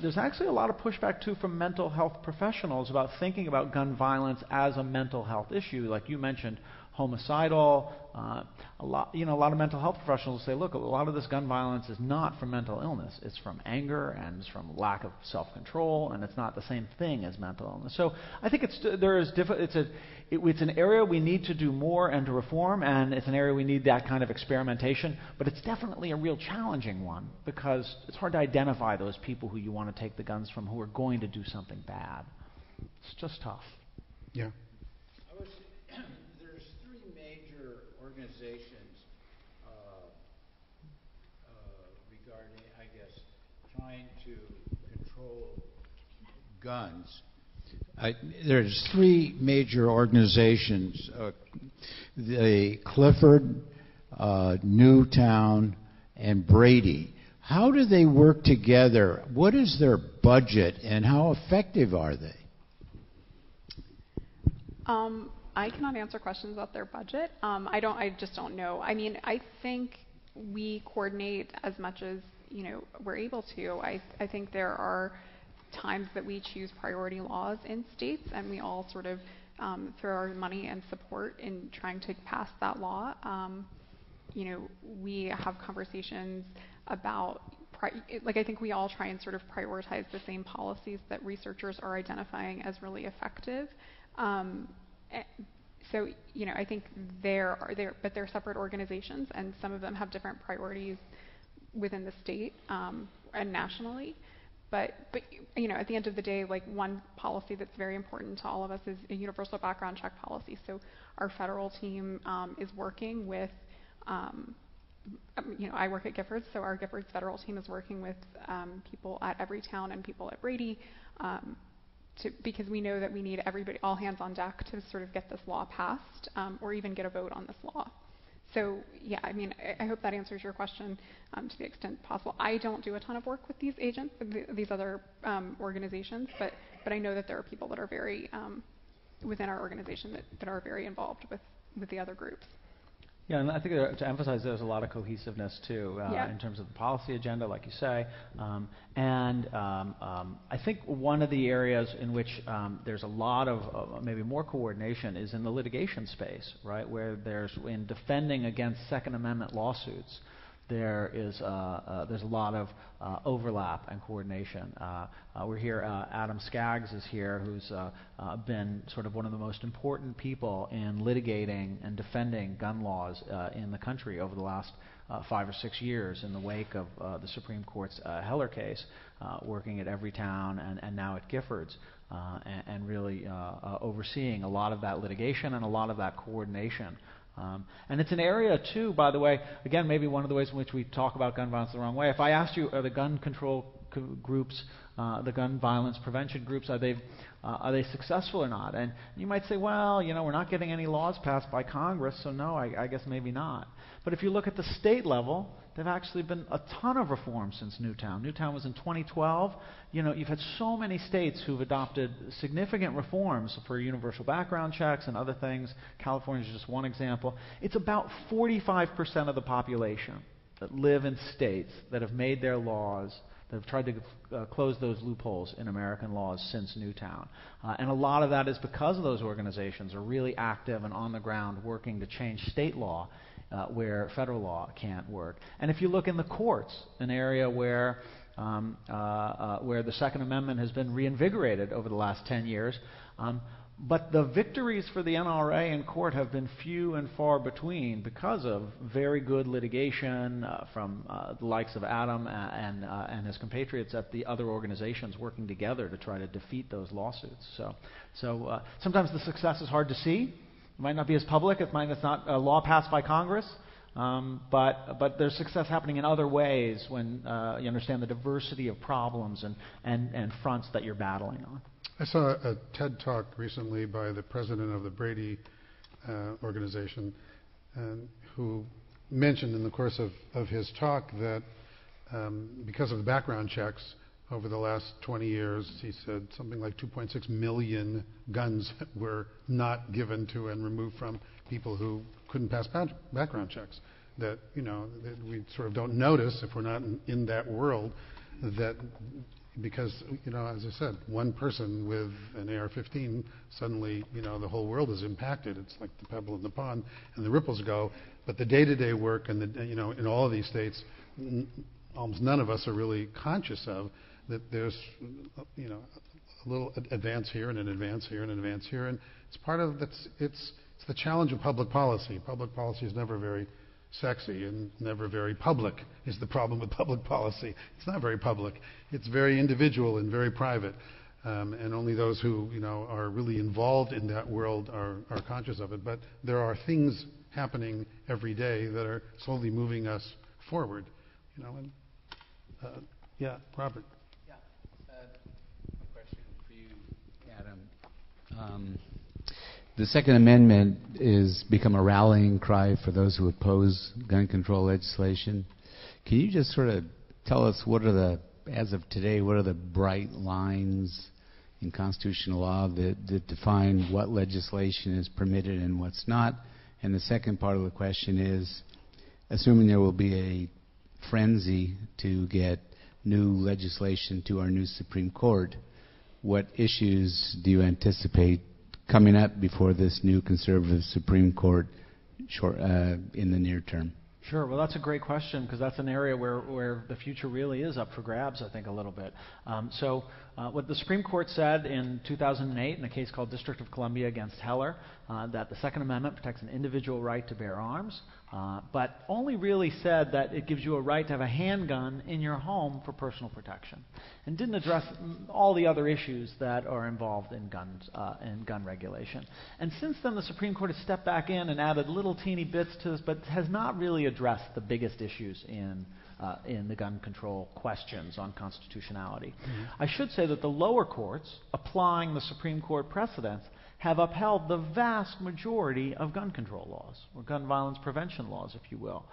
there's actually a lot of pushback too from mental health professionals about thinking about gun violence as a mental health issue, like you mentioned. Homicidal, a lot of mental health professionals say, look, a lot of this gun violence is not from mental illness. It's from anger and it's from lack of self-control, and it's not the same thing as mental illness. So I think it's an area we need to do more and to reform, and it's an area we need that kind of experimentation. But it's definitely a real challenging one because it's hard to identify those people who you want to take the guns from who are going to do something bad. It's just tough. Yeah. Organizations regarding, trying to control guns. there's three major organizations, the Clifford, Newtown, and Brady. How do they work together? What is their budget, and how effective are they? I cannot answer questions about their budget. I just don't know. I mean, I think we coordinate as much as we're able to. I think there are times that we choose priority laws in states, and we all sort of throw our money and support in trying to pass that law. We have conversations about, I think we all try and sort of prioritize the same policies that researchers are identifying as really effective. So, I think but they're separate organizations, and some of them have different priorities within the state and nationally. But at the end of the day, one policy that's very important to all of us is a universal background check policy. So our federal team is working with, I work at Giffords, so our Giffords federal team is working with people at Everytown and people at Brady, because we know that we need everybody, all hands on deck, to sort of get this law passed, or even get a vote on this law. So, yeah, I mean, I hope that answers your question to the extent possible. I don't do a ton of work with these agents, these other organizations, but I know that there are people that are very, within our organization that are very involved with the other groups. Yeah, and I think to emphasize, there's a lot of cohesiveness too in terms of the policy agenda, like you say, I think one of the areas in which there's a lot of maybe more coordination is in the litigation space, right? Where there's in defending against Second Amendment lawsuits, there's a lot of overlap and coordination. We're here. Adam Skaggs is here, who's been sort of one of the most important people in litigating and defending gun laws in the country over the last 5 or 6 years in the wake of the Supreme Court's Heller case, working at Everytown and now at Giffords, and really overseeing a lot of that litigation and a lot of that coordination. And it's an area, too, by the way, again, maybe one of the ways in which we talk about gun violence the wrong way. If I asked you, are the gun control groups, the gun violence prevention groups, are they successful or not? And you might say, well, we're not getting any laws passed by Congress, so no, I guess maybe not. But if you look at the state level, there have actually been a ton of reforms since Newtown. Newtown was in 2012. You've had so many states who've adopted significant reforms for universal background checks and other things. California is just one example. It's about 45% of the population that live in states that have made their laws, that have tried to close those loopholes in American laws since Newtown. And a lot of that is because of those organizations are really active and on the ground working to change state law where federal law can't work. And if you look in the courts, an area where the Second Amendment has been reinvigorated over the last 10 years, but the victories for the NRA in court have been few and far between because of very good litigation from the likes of Adam and his compatriots at the other organizations working together to try to defeat those lawsuits. So sometimes the success is hard to see. It might not be as public. It's not a law passed by Congress. But there's success happening in other ways when you understand the diversity of problems and fronts that you're battling on. I saw a TED Talk recently by the president of the Brady organization, who mentioned in the course of his talk that because of the background checks over the last 20 years, he said something like 2.6 million guns were not given to and removed from people who couldn't pass background checks. That that we sort of don't notice if we're not in that world, that because as I said, one person with an AR-15 suddenly the whole world is impacted. It's like the pebble in the pond, and the ripples go. But the day-to-day work and in all of these states, almost none of us are really conscious of that. There's a little advance here and an advance here and an advance here, and it's part of that's it's the challenge of public policy. Public policy is never very sexy and never very public is the problem with public policy. It's not very public. It's very individual and very private, and only those who are really involved in that world are conscious of it. But there are things happening every day that are slowly moving us forward. Yeah, Robert. Yeah, a question for you, Adam. The Second Amendment is become a rallying cry for those who oppose gun control legislation. Can you just sort of tell us as of today, what are the bright lines in constitutional law that define what legislation is permitted and what's not? And the second part of the question is, assuming there will be a frenzy to get new legislation to our new Supreme Court, what issues do you anticipate coming up before this new conservative Supreme Court in the near term? Sure. Well, that's a great question because that's an area where the future really is up for grabs, I think, a little bit. What the Supreme Court said in 2008 in a case called District of Columbia against Heller, that the Second Amendment protects an individual right to bear arms, but only really said that it gives you a right to have a handgun in your home for personal protection, and didn't address all the other issues that are involved in guns and gun regulation. And since then, the Supreme Court has stepped back in and added little teeny bits to this, but has not really addressed the biggest issues in the gun control questions on constitutionality. I should say that the lower courts, applying the Supreme Court precedents, have upheld the vast majority of gun control laws, or gun violence prevention laws, if you will.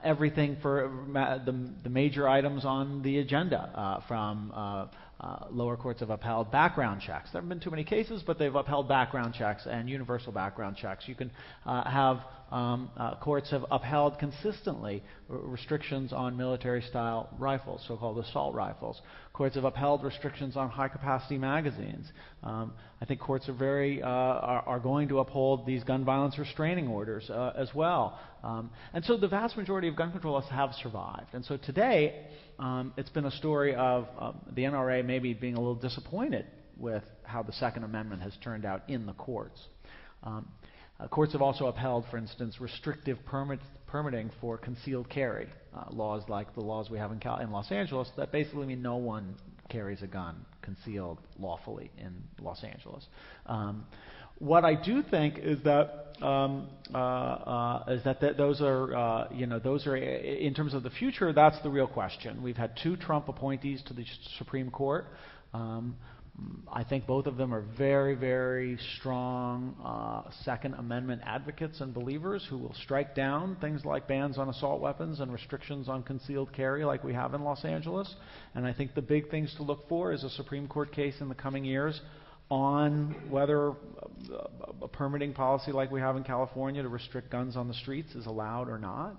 Everything for the major items on the agenda, from lower courts have upheld background checks. There haven't been too many cases, but they've upheld background checks and universal background checks. You can courts have upheld consistently restrictions on military-style rifles, so-called assault rifles. Courts have upheld restrictions on high-capacity magazines. I think courts are going to uphold these gun violence restraining orders as well. And so the vast majority of gun control laws have survived. And so today, it's been a story of the NRA maybe being a little disappointed with how the Second Amendment has turned out in the courts. Courts have also upheld, for instance, restrictive permitting for concealed carry, laws like the laws we have in Los Angeles that basically mean no one carries a gun concealed lawfully in Los Angeles. What I do think is that those are in terms of the future. That's the real question. We've had 2 Trump appointees to the Supreme Court. I think both of them are very, very strong Second Amendment advocates and believers who will strike down things like bans on assault weapons and restrictions on concealed carry like we have in Los Angeles. And I think the big things to look for is a Supreme Court case in the coming years on whether a permitting policy like we have in California to restrict guns on the streets is allowed or not.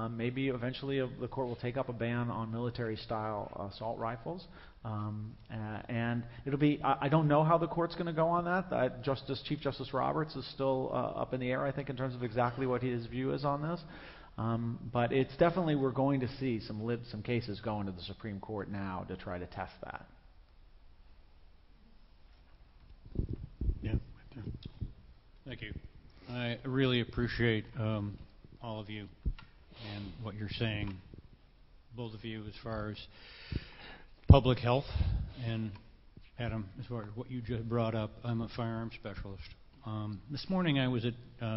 Maybe eventually the court will take up a ban on military-style assault rifles. And it'll be, I don't know how the court's going to go on that. Chief Justice Roberts is still up in the air, I think, in terms of exactly what his view is on this. But it's definitely, we're going to see some cases going to the Supreme Court now to try to test that. Yeah. Thank you. I really appreciate all of you and what you're saying, both of you, as far as public health, and Adam, as far as what you just brought up. I'm a firearms specialist. This morning I was at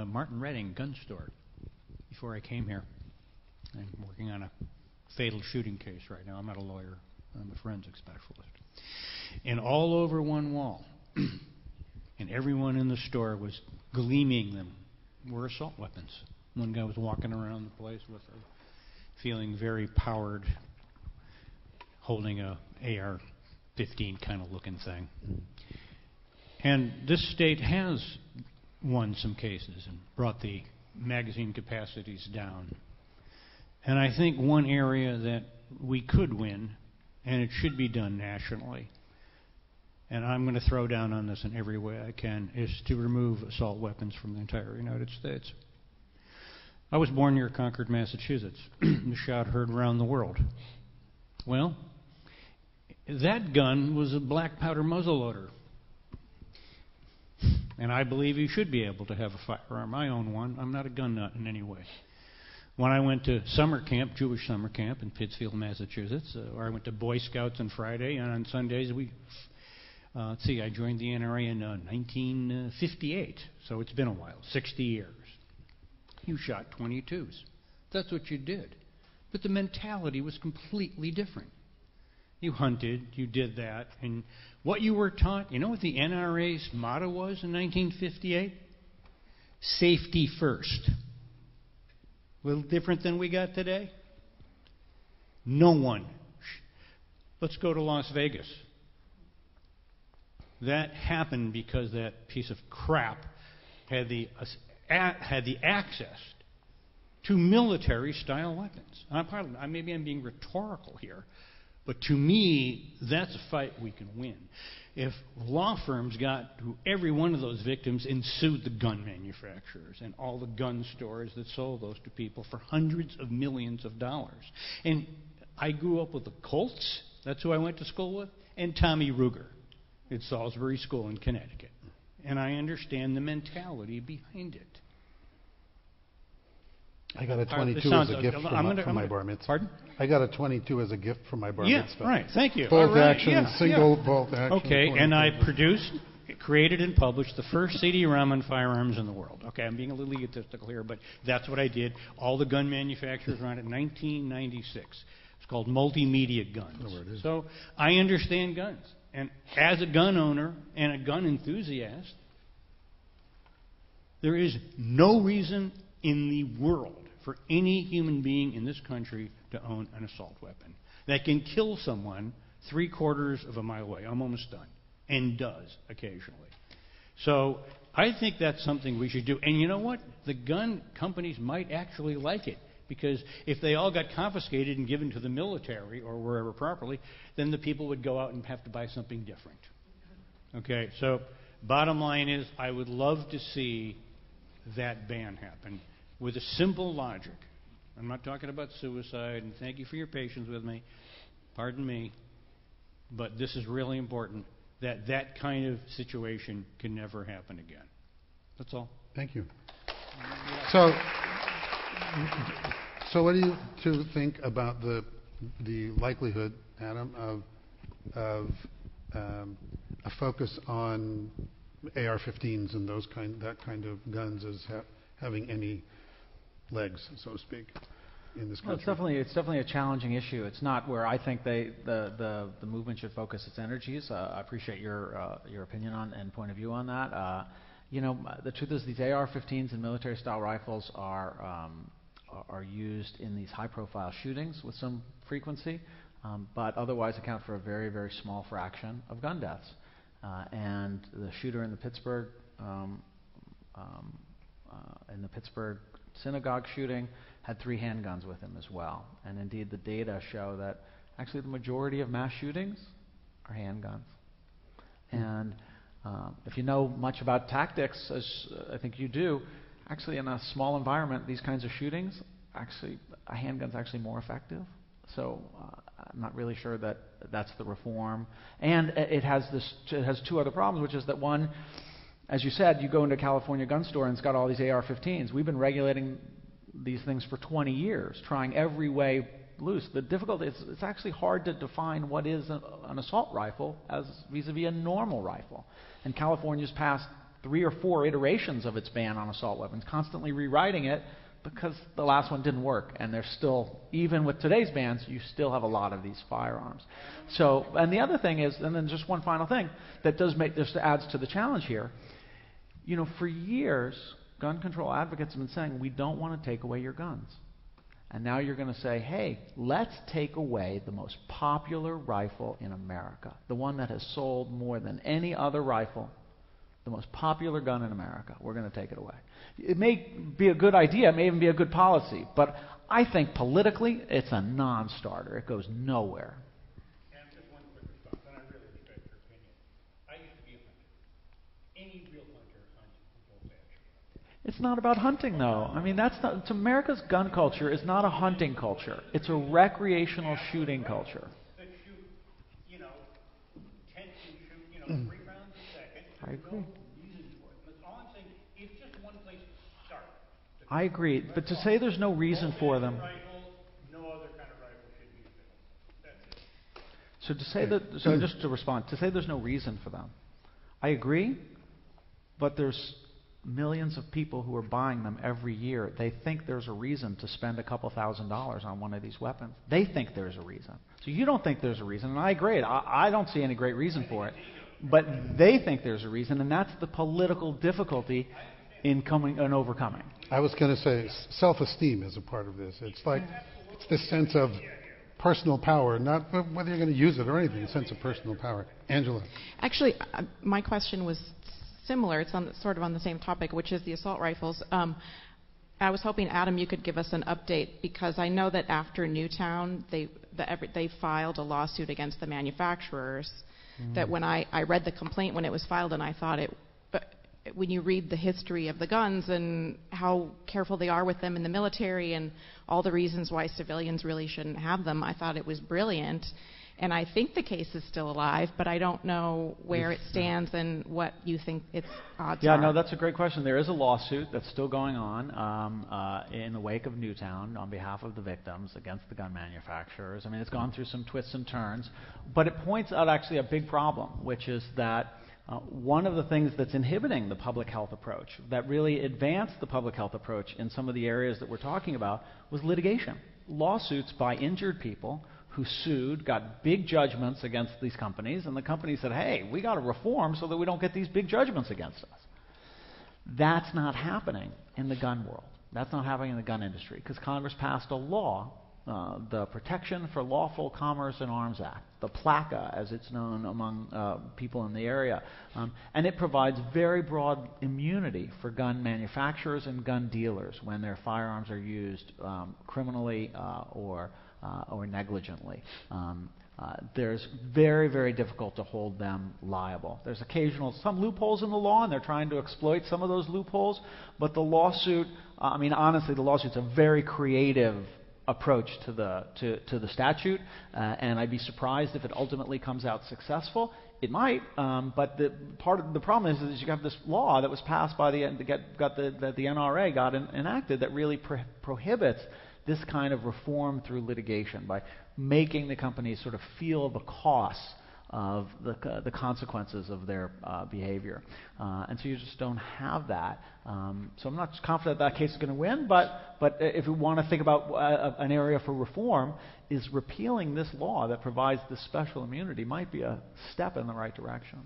Martin Redding gun store before I came here. I'm working on a fatal shooting case right now. I'm not a lawyer. I'm a forensic specialist. And all over one wall, and everyone in the store was gleaming them, were assault weapons. One guy was walking around the place with feeling very powered, holding a AR-15 kind of looking thing. And this state has won some cases and brought the magazine capacities down. And I think one area that we could win, and it should be done nationally, and I'm going to throw down on this in every way I can, is to remove assault weapons from the entire United States. I was born near Concord, Massachusetts. The shot heard around the world. Well, that gun was a black powder muzzleloader. And I believe you should be able to have a firearm. I own one. I'm not a gun nut in any way. When I went to summer camp, Jewish summer camp in Pittsfield, Massachusetts, or I went to Boy Scouts on Friday, and on Sundays I joined the NRA in 1958, so it's been a while, 60 years. You shot 22s. That's what you did. But the mentality was completely different. You hunted, you did that, and what you were taught, you know what the NRA's motto was in 1958? Safety first. A little different than we got today. No one. Let's go to Las Vegas. That happened because that piece of crap had the access to military-style weapons. Maybe I'm being rhetorical here, but to me, that's a fight we can win. If law firms got to every one of those victims and sued the gun manufacturers and all the gun stores that sold those to people for hundreds of millions of dollars. And I grew up with the Colts, that's who I went to school with, and Tommy Ruger at Salisbury School in Connecticut. And I understand the mentality behind it. I got a 22 as a gift for my bar mitzvah. Pardon? I got a 22 as a gift for my bar mitzvah. Yeah, right. Thank you. Bolt right. action, single bolt action. Okay, and I created and published the first CD-ROM on firearms in the world. Okay, I'm being a little egotistical here, but that's what I did. All the gun manufacturers around it in 1996. It's called Multimedia Guns. Oh, so I understand guns. And as a gun owner and a gun enthusiast, there is no reason in the world for any human being in this country to own an assault weapon that can kill someone 3/4 of a mile away. I'm almost done. And does occasionally. So I think that's something we should do. And you know what? The gun companies might actually like it. Because if they all got confiscated and given to the military or wherever properly, then the people would go out and have to buy something different. Okay, so bottom line is I would love to see that ban happen with a simple logic. I'm not talking about suicide, and thank you for your patience with me. Pardon me. But this is really important, that that kind of situation can never happen again. That's all. Thank you. So what do you two think about the likelihood, Adam, of a focus on AR-15s and that kind of guns as having any legs, so to speak, in this country? Well, it's definitely a challenging issue. It's not where I think the movement should focus its energies. I appreciate your opinion on and point of view on that. The truth is these AR-15s and military-style rifles are used in these high-profile shootings with some frequency, but otherwise account for a very, very small fraction of gun deaths. And the shooter in the Pittsburgh synagogue shooting had 3 handguns with him as well. And indeed, the data show that actually the majority of mass shootings are handguns. And if you know much about tactics, as I think you do, actually in a small environment, these kinds of shootings, actually a handgun's actually more effective. So I'm not really sure that that's the reform. And it has 2 other problems, which is that one, as you said, you go into a California gun store and it's got all these AR-15s. We've been regulating these things for 20 years, trying every way loose. The difficulty is it's actually hard to define what is an assault rifle as vis-a-vis a normal rifle. And California's passed 3 or 4 iterations of its ban on assault weapons, constantly rewriting it because the last one didn't work. And there's still, even with today's bans, you still have a lot of these firearms. So, and the other thing is, and then just one final thing that adds to the challenge here. For years, gun control advocates have been saying, we don't want to take away your guns. And now you're going to say, hey, let's take away the most popular rifle in America, the one that has sold more than any other rifle, the most popular gun in America. We're going to take it away. It may be a good idea, it may even be a good policy, but I think politically it's a non-starter. It goes nowhere. And just one quick response, and I really respect your opinion. I used to be a hunter. Any real hunter hunts with bolt action. It's not about hunting, though. I mean, America's gun culture is not a hunting culture. It's a recreational shooting culture. That shoot, 10 can shoot, 3 rounds a second. I agree. Reasons for it. But all I'm saying, it's just one place to start. I agree, but to say there's no reason for them. No other kind of rifle should be available. That's it. So to say that, just to respond, to say there's no reason for them, I agree, but there's millions of people who are buying them every year, they think there's a reason to spend a couple $1,000s on one of these weapons. They think there's a reason. So you don't think there's a reason, and I agree. I don't see any great reason for it. But they think there's a reason, and that's the political difficulty in overcoming. I was going to say self-esteem is a part of this. It's like it's this sense of personal power, not whether you're going to use it or anything, a sense of personal power. Angela. Actually, my question was similar. It's sort of on the same topic, which is the assault rifles. I was hoping, Adam, you could give us an update, because I know that after Newtown, they filed a lawsuit against the manufacturers. That when I read the complaint when it was filed, and I thought when you read the history of the guns and how careful they are with them in the military and all the reasons why civilians really shouldn't have them, I thought it was brilliant. And I think the case is still alive, but I don't know where it stands and what you think its odds are. Yeah, no, that's a great question. There is a lawsuit that's still going on in the wake of Newtown on behalf of the victims against the gun manufacturers. I mean, it's gone through some twists and turns, but it points out actually a big problem, which is that one of the things that's inhibiting the public health approach, that really advanced the public health approach in some of the areas that we're talking about, was litigation. Lawsuits by injured people who sued, got big judgments against these companies, and the companies said, hey, we got to reform so that we don't get these big judgments against us. That's not happening in the gun world. That's not happening in the gun industry, because Congress passed a law, the Protection for Lawful Commerce in Arms Act, the PLACA, as it's known among people in the area. And it provides very broad immunity for gun manufacturers and gun dealers when their firearms are used criminally or negligently. There's very, very difficult to hold them liable. There's some loopholes in the law, and they're trying to exploit some of those loopholes. But the lawsuit, honestly, the lawsuit's a very creative approach to the statute, and I'd be surprised if it ultimately comes out successful. It might, but the problem is you have this law that was passed by the NRA got enacted that really prohibits this kind of reform through litigation by making the companies sort of feel the costs of the consequences of their behavior. And so you just don't have that. So I'm not confident that case is going to win, but if we want to think about an area for reform, is repealing this law that provides this special immunity might be a step in the right direction.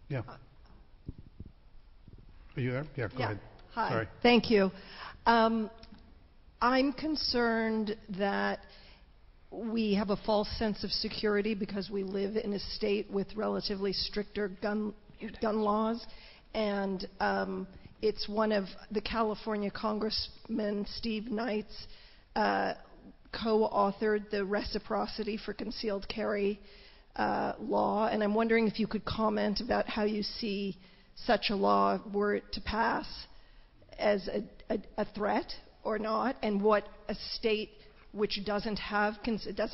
Yeah. Are you there? Yeah, go ahead. Hi. Sorry. Thank you. I'm concerned that we have a false sense of security because we live in a state with relatively stricter gun laws, and it's one of the California Congressman Steve Knight's co-authored the Reciprocity for Concealed Carry law, and I'm wondering if you could comment about how you see such a law, were it to pass, as a threat or not, and what a state which doesn't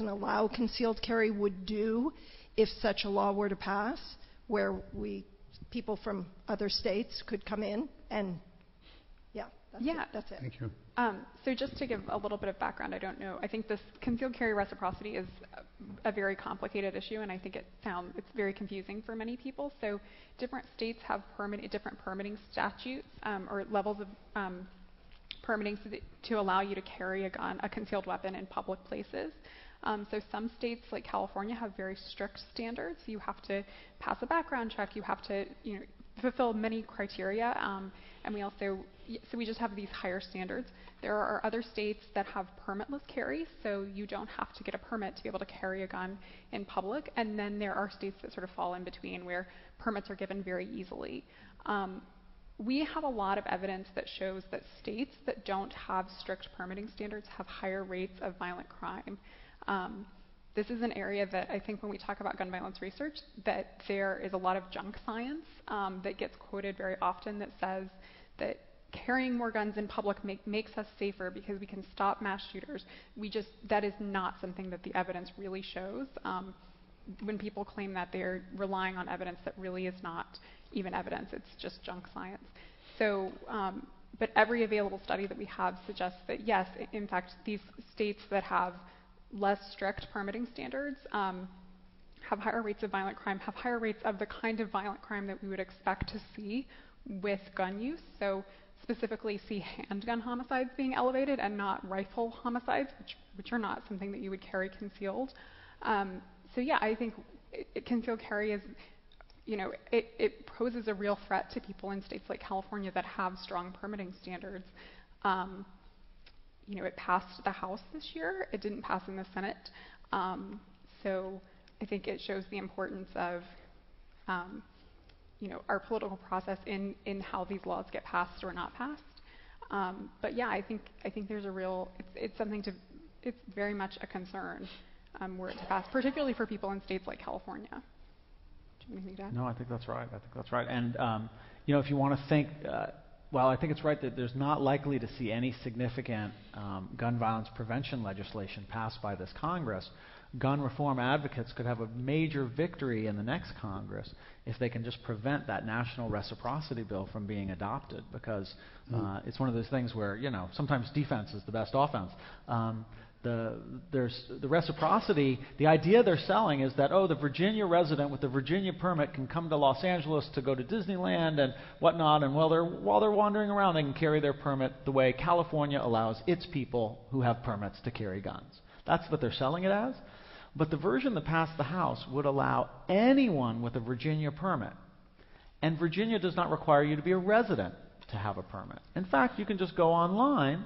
allow concealed carry would do if such a law were to pass, where people from other states could come in and that's it. Thank you. So just to give a little bit of background, I don't know. I think this concealed carry reciprocity is a very complicated issue, and I think it's very confusing for many people. So different states have different permitting statutes or levels of permitting to allow you to carry a concealed weapon in public places. So some states, like California, have very strict standards. You have to pass a background check. You have to fulfill many criteria. And we just have these higher standards. There are other states that have permitless carry, so you don't have to get a permit to be able to carry a gun in public. And then there are states that sort of fall in between, where permits are given very easily. We have a lot of evidence that shows that states that don't have strict permitting standards have higher rates of violent crime. This is an area that I think when we talk about gun violence research, that there is a lot of junk science that gets quoted very often that says that carrying more guns in public makes us safer because we can stop mass shooters. That is not something that the evidence really shows. When people claim that, they're relying on evidence that really is not even evidence. It's just junk science. So, but every available study that we have suggests that yes, in fact, these states that have less strict permitting standards have higher rates of violent crime, have higher rates of the kind of violent crime that we would expect to see with gun use. So specifically see handgun homicides being elevated and not rifle homicides, which are not something that you would carry concealed. So yeah, I think concealed carry is, it poses a real threat to people in states like California that have strong permitting standards. It passed the House this year. It didn't pass in the Senate. So I think it shows the importance of, our political process in how these laws get passed or not passed. But yeah, I think there's a real, it's very much a concern were it to pass, particularly for people in states like California. Do you have anything to add? No, I think that's right. And if you want to think, I think it's right that there's not likely to see any significant gun violence prevention legislation passed by this Congress. Gun reform advocates could have a major victory in the next Congress if they can just prevent that national reciprocity bill from being adopted, because it's one of those things where, sometimes defense is the best offense. There's the reciprocity. The idea they're selling is that, the Virginia resident with the Virginia permit can come to Los Angeles to go to Disneyland and whatnot, and while they're wandering around, they can carry their permit the way California allows its people who have permits to carry guns. That's what they're selling it as. But the version that passed the House would allow anyone with a Virginia permit. And Virginia does not require you to be a resident to have a permit. In fact, you can just go online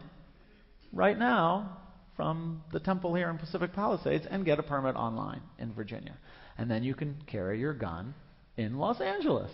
right now from the temple here in Pacific Palisades and get a permit online in Virginia. And then you can carry your gun in Los Angeles.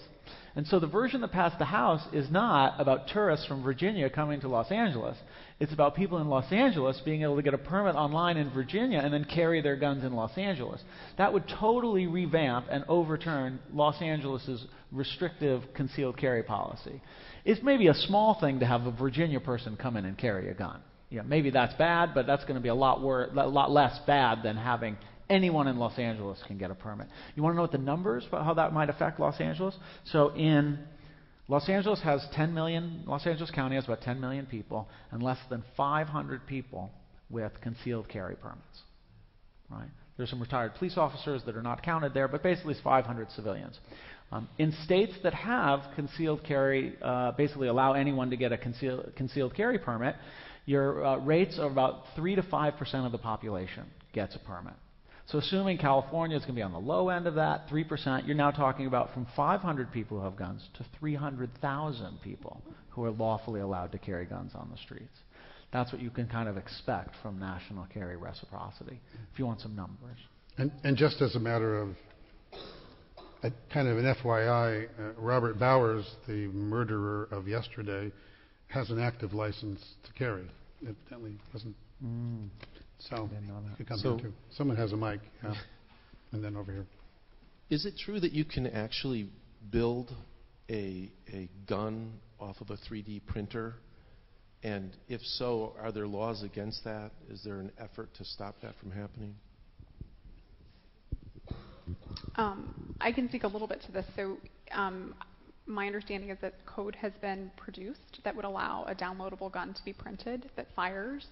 And so the version that passed the House is not about tourists from Virginia coming to Los Angeles. It's about people in Los Angeles being able to get a permit online in Virginia and then carry their guns in Los Angeles. That would totally revamp and overturn Los Angeles' restrictive concealed carry policy. It's maybe a small thing to have a Virginia person come in and carry a gun. Maybe that's bad, but that's going to be a lot less bad than having anyone in Los Angeles can get a permit. You want to know what the numbers, how that might affect Los Angeles? So Los Angeles County has about 10 million people and less than 500 people with concealed carry permits. Right? There's some retired police officers that are not counted there, but basically it's 500 civilians. In states that have concealed carry, basically allow anyone to get a concealed carry permit, your rates are about 3 to 5% of the population gets a permit. So assuming California is going to be on the low end of that, 3%, you're now talking about from 500 people who have guns to 300,000 people who are lawfully allowed to carry guns on the streets. That's what you can kind of expect from national carry reciprocity, if you want some numbers. And just as a matter of kind of an FYI, Robert Bowers, the murderer of yesterday, has an active license to carry. Evidently wasn't. So you come here too. Someone has a mic, and then over here. Is it true that you can actually build a gun off of a 3D printer? And if so, are there laws against that? Is there an effort to stop that from happening? I can speak a little bit to this. So my understanding is that code has been produced that would allow a downloadable gun to be printed that fires.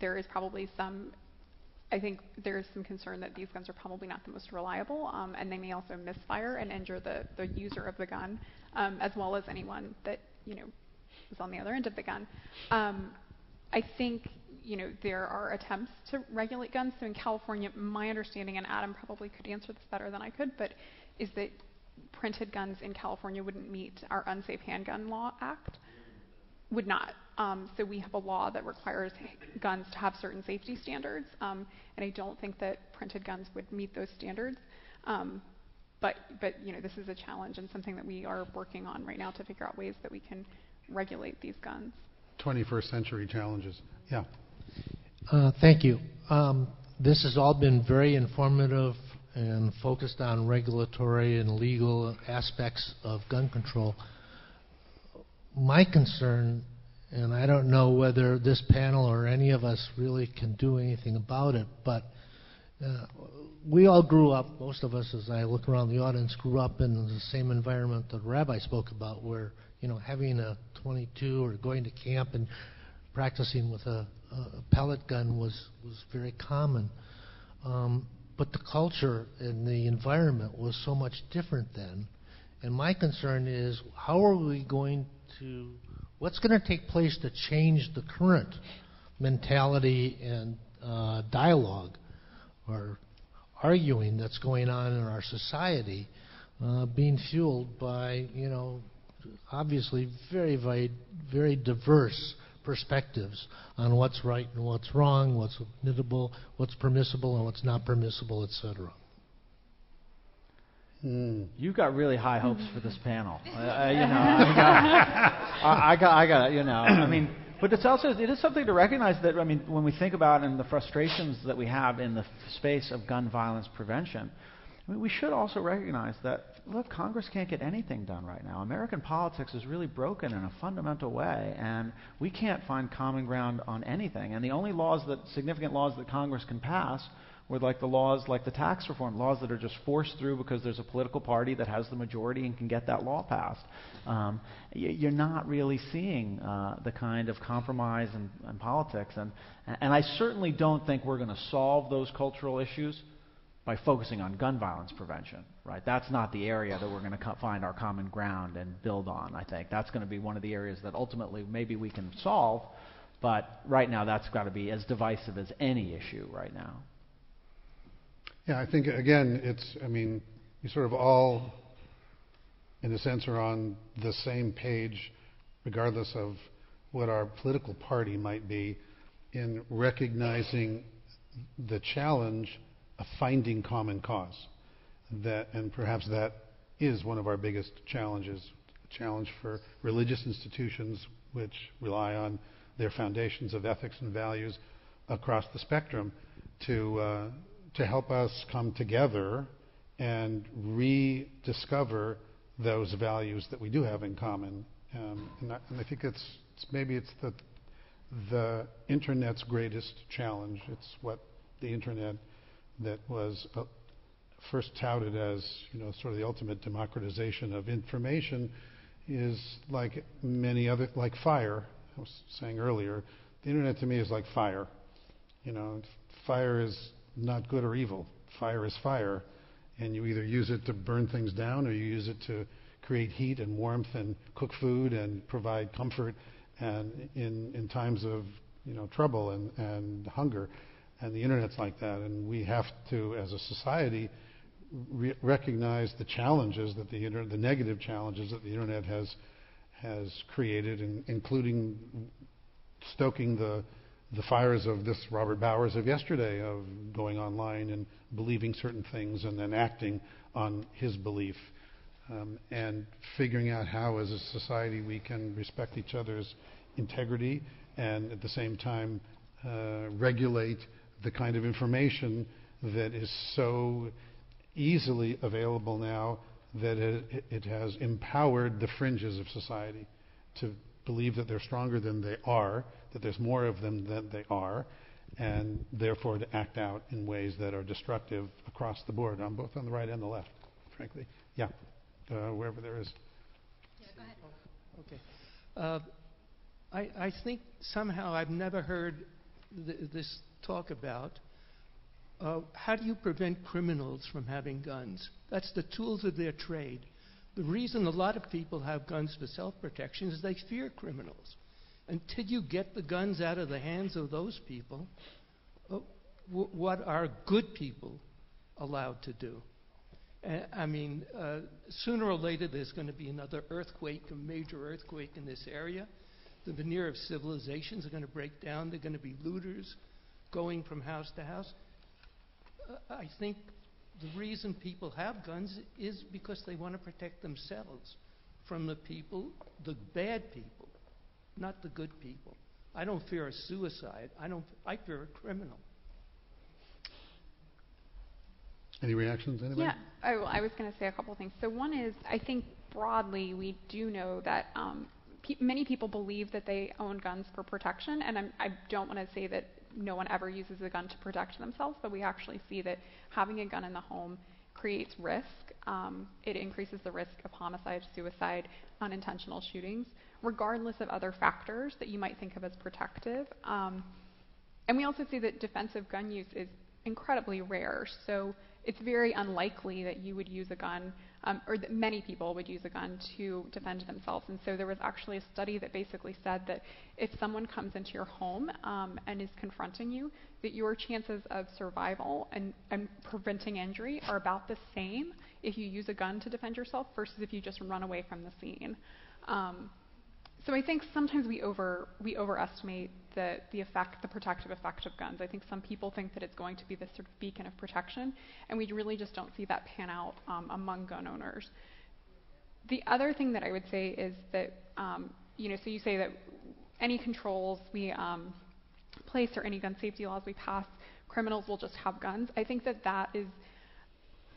There is probably I think there is some concern that these guns are probably not the most reliable, and they may also misfire and injure the user of the gun, as well as anyone that, was on the other end of the gun. I think, there are attempts to regulate guns. So in California, my understanding, and Adam probably could answer this better than I could, but is that printed guns in California wouldn't meet our Unsafe Handgun Law Act. Would not. So we have a law that requires guns to have certain safety standards, and I don't think that printed guns would meet those standards. But this is a challenge and something that we are working on right now to figure out ways that we can regulate these guns. 21st century challenges. Yeah. Thank you. This has all been very informative and focused on regulatory and legal aspects of gun control. My concern, and I don't know whether this panel or any of us really can do anything about it, but we all grew up, most of us as I look around the audience, grew up in the same environment that Rabbi spoke about, where having a .22 or going to camp and practicing with a pellet gun was very common. but the culture and the environment was so much different then. And my concern is, how are we going to, what's going to take place to change the current mentality and dialogue or arguing that's going on in our society, being fueled by, obviously very diverse perspectives on what's right and what's wrong, what's admissible, what's permissible, and what's not permissible, etc. You've got really high hopes for this panel. I got it. I mean, but it is something to recognize that, I mean, when we think about and the frustrations that we have in the space of gun violence prevention, I mean, we should also recognize that, look, Congress can't get anything done right now. American politics is really broken in a fundamental way, and we can't find common ground on anything. And the only significant laws that Congress can pass were like the laws, like the tax reform, laws that are just forced through because there's a political party that has the majority and can get that law passed. You're not really seeing the kind of compromise in politics. And I certainly don't think we're going to solve those cultural issues by focusing on gun violence prevention, right? That's not the area that we're going to find our common ground and build on, I think. That's going to be one of the areas that ultimately maybe we can solve, but right now that's got to be as divisive as any issue right now. Yeah, I think, again, you sort of all, in a sense, are on the same page, regardless of what our political party might be, in recognizing the challenge of finding common cause. And perhaps that is one of our biggest challenges, a challenge for religious institutions which rely on their foundations of ethics and values across the spectrum to help us come together and rediscover those values that we do have in common. And I think maybe it's the Internet's greatest challenge. It's what the Internet, that was first touted as sort of the ultimate democratization of information, is like many other, like fire. I was saying earlier, the Internet to me is like fire. Fire is not good or evil. Fire is fire, and you either use it to burn things down or you use it to create heat and warmth and cook food and provide comfort and in times of trouble and hunger. And the Internet's like that, and we have to, as a society, recognize the challenges that the negative challenges that the Internet has created, including stoking the fires of this Robert Bowers of yesterday, of going online and believing certain things and then acting on his belief, and figuring out how, as a society, we can respect each other's integrity and at the same time regulate the kind of information that is so easily available now that it has empowered the fringes of society to believe that they're stronger than they are, that there's more of them than they are, and therefore to act out in ways that are destructive across the board, both on the right and the left, frankly. Yeah, wherever there is. Yeah, go ahead. Okay. I think somehow I've never heard this talk about how do you prevent criminals from having guns? That's the tools of their trade. The reason a lot of people have guns for self-protection is they fear criminals. Until you get the guns out of the hands of those people, what are good people allowed to do? Sooner or later there's going to be another earthquake, a major earthquake in this area. The veneer of civilizations are going to break down. They're going to be looters going from house to house. I think the reason people have guns is because they want to protect themselves from the people, the bad people, not the good people. I don't fear a suicide. I fear a criminal. Any reactions, anybody? Yeah, I was going to say a couple of things. So one is, I think broadly we do know that many people believe that they own guns for protection, and I don't want to say that no one ever uses a gun to protect themselves, but we actually see that having a gun in the home creates risk. It increases the risk of homicide, suicide, unintentional shootings, regardless of other factors that you might think of as protective. And we also see that defensive gun use is incredibly rare. So it's very unlikely that you would use a gun, or that many people would use a gun to defend themselves. And so there was actually a study that basically said that if someone comes into your home and is confronting you, that your chances of survival and preventing injury are about the same if you use a gun to defend yourself versus if you just run away from the scene. So I think sometimes we overestimate the protective effect of guns. I think some people think that it's going to be this sort of beacon of protection, and we really just don't see that pan out among gun owners. The other thing that I would say is that, so you say that any controls we place or any gun safety laws we pass, criminals will just have guns. I think that is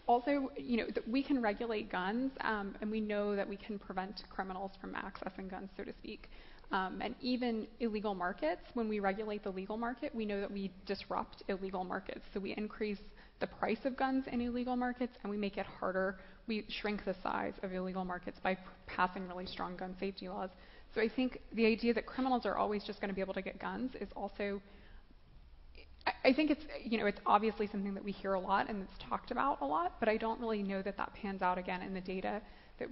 also, that we can regulate guns, and we know that we can prevent criminals from accessing guns, so to speak. And even illegal markets, when we regulate the legal market, we know that we disrupt illegal markets. So we increase the price of guns in illegal markets, and we make it harder. We shrink the size of illegal markets by passing really strong gun safety laws. So I think the idea that criminals are always just going to be able to get guns is also, I think it's, it's obviously something that we hear a lot and it's talked about a lot, but I don't really know that pans out again in the data that,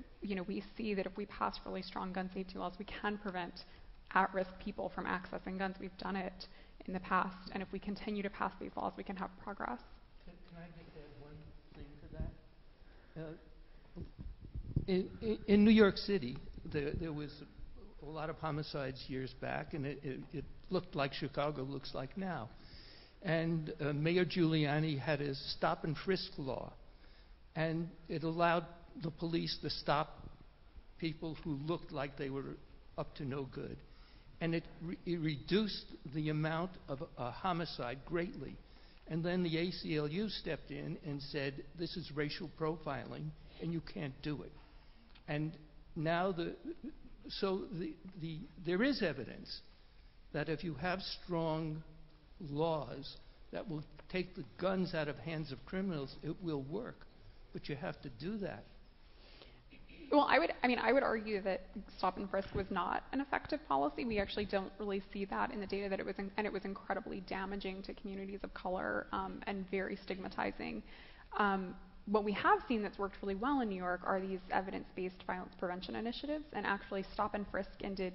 we see that if we pass really strong gun safety laws, we can prevent at-risk people from accessing guns. We've done it in the past, and if we continue to pass these laws, we can have progress. Can I make that one thing to that? In New York City, there was a lot of homicides years back, and it looked like Chicago looks like now. And Mayor Giuliani had a stop and frisk law, and it allowed the police to stop people who looked like they were up to no good. And it reduced the amount of homicide greatly. And then the ACLU stepped in and said, this is racial profiling, and you can't do it. And now there is evidence that if you have strong laws that will take the guns out of hands of criminals, it will work. But you have to do that. Well, I would argue that stop and frisk was not an effective policy. We actually don't really see that in the data that it was incredibly damaging to communities of color and very stigmatizing. What we have seen that's worked really well in New York are these evidence-based violence prevention initiatives, and actually stop and frisk ended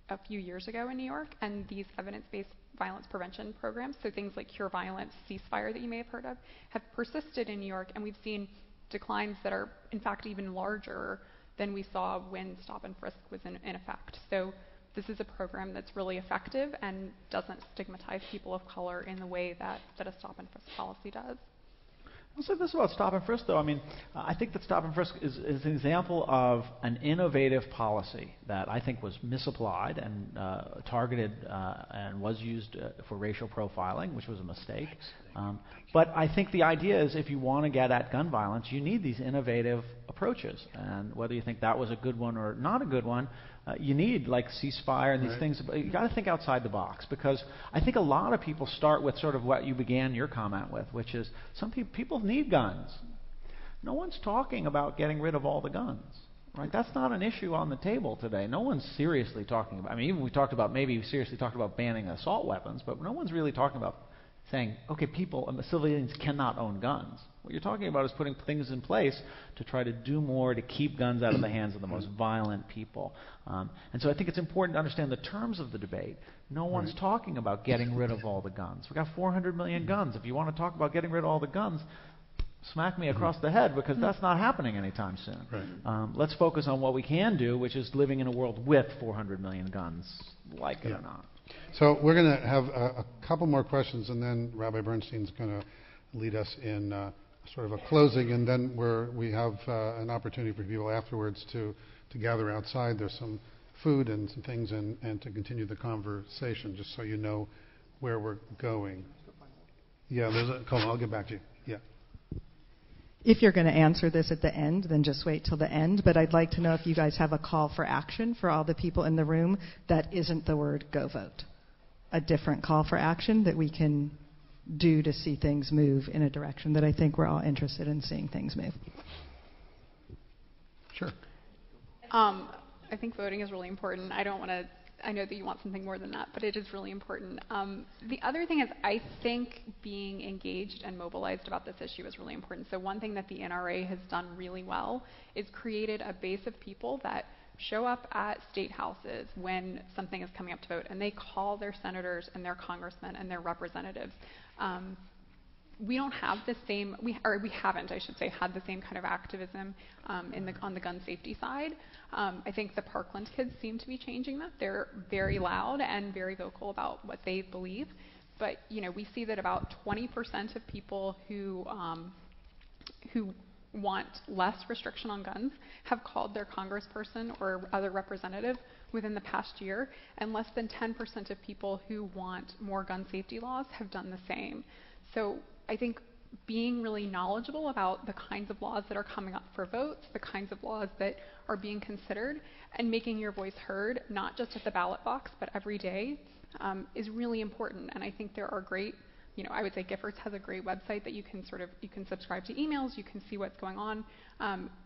a few years ago in New York, and these evidence-based violence prevention programs, so things like Cure Violence, Ceasefire that you may have heard of, have persisted in New York, and we've seen declines that are in fact even larger than we saw when stop and frisk was in effect. So this is a program that's really effective and doesn't stigmatize people of color in the way that a stop and frisk policy does. I'll say this about stop and frisk, though. I think that stop and frisk is an example of an innovative policy that I think was misapplied and targeted and was used for racial profiling, which was a mistake. But I think the idea is if you want to get at gun violence, you need these innovative approaches. And whether you think that was a good one or not a good one, you need like Ceasefire and these things. You got to think outside the box, because I think a lot of people start with sort of what you began your comment with, which is some people need guns. No one's talking about getting rid of all the guns, right? That's not an issue on the table today. No one's seriously talking about. Even we talked about seriously talked about banning assault weapons, but no one's really talking about saying, okay, civilians cannot own guns. What you're talking about is putting things in place to try to do more to keep guns out of the hands of the most violent people. And so I think it's important to understand the terms of the debate. No one's talking about getting rid of all the guns. We've got 400 million guns. If you want to talk about getting rid of all the guns, smack me across the head, because that's not happening anytime soon. Right. Let's focus on what we can do, which is living in a world with 400 million guns, like it or not. So we're going to have a couple more questions, and then Rabbi Bernstein's going to lead us in sort of a closing, and then we have an opportunity for people afterwards to gather outside. There's some food and some things, and to continue the conversation, just so you know where we're going. Yeah, I'll get back to you. Yeah. If you're going to answer this at the end, then just wait till the end. But I'd like to know if you guys have a call for action for all the people in the room that isn't the word go vote. A different call for action that we can do to see things move in a direction that I think we're all interested in seeing things move. Sure. I think voting is really important. I don't want to I know that you want something more than that, but it is really important. The other thing is I think being engaged and mobilized about this issue is really important. So one thing that the NRA has done really well is created a base of people that show up at state houses when something is coming up to vote, and they call their senators and their congressmen and their representatives. We don't have the same, we haven't, I should say, had the same kind of activism on the gun safety side. I think the Parkland kids seem to be changing that. They're very loud and very vocal about what they believe. But we see that about 20% of people who want less restriction on guns have called their congressperson or other representative within the past year, and less than 10% of people who want more gun safety laws have done the same. So I think being really knowledgeable about the kinds of laws that are coming up for votes, the kinds of laws that are being considered, and making your voice heard, not just at the ballot box, but every day, is really important. And I think there are great, I would say Giffords has a great website that you can subscribe to emails, you can see what's going on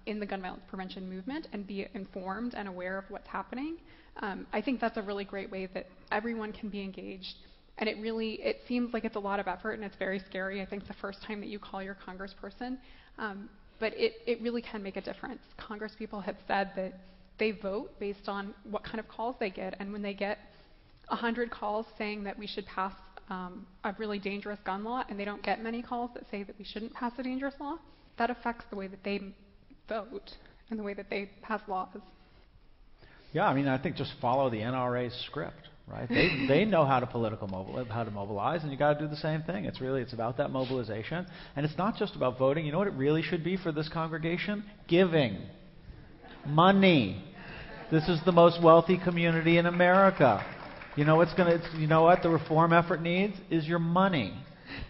in the gun violence prevention movement and be informed and aware of what's happening. I think that's a really great way that everyone can be engaged. And it seems like it's a lot of effort and it's very scary. I think it's the first time that you call your congressperson. But it really can make a difference. Congresspeople have said that they vote based on what kind of calls they get. And when they get 100 calls saying that we should pass a really dangerous gun law, and they don't get many calls that say that we shouldn't pass a dangerous law, that affects the way that they vote and the way that they pass laws. Yeah, I think just follow the NRA's script. Right? They know how to mobilize, and you got to do the same thing. It's about that mobilization, and it's not just about voting. You know what it really should be for this congregation? Giving money. This is the most wealthy community in America. You know what the reform effort needs is your money.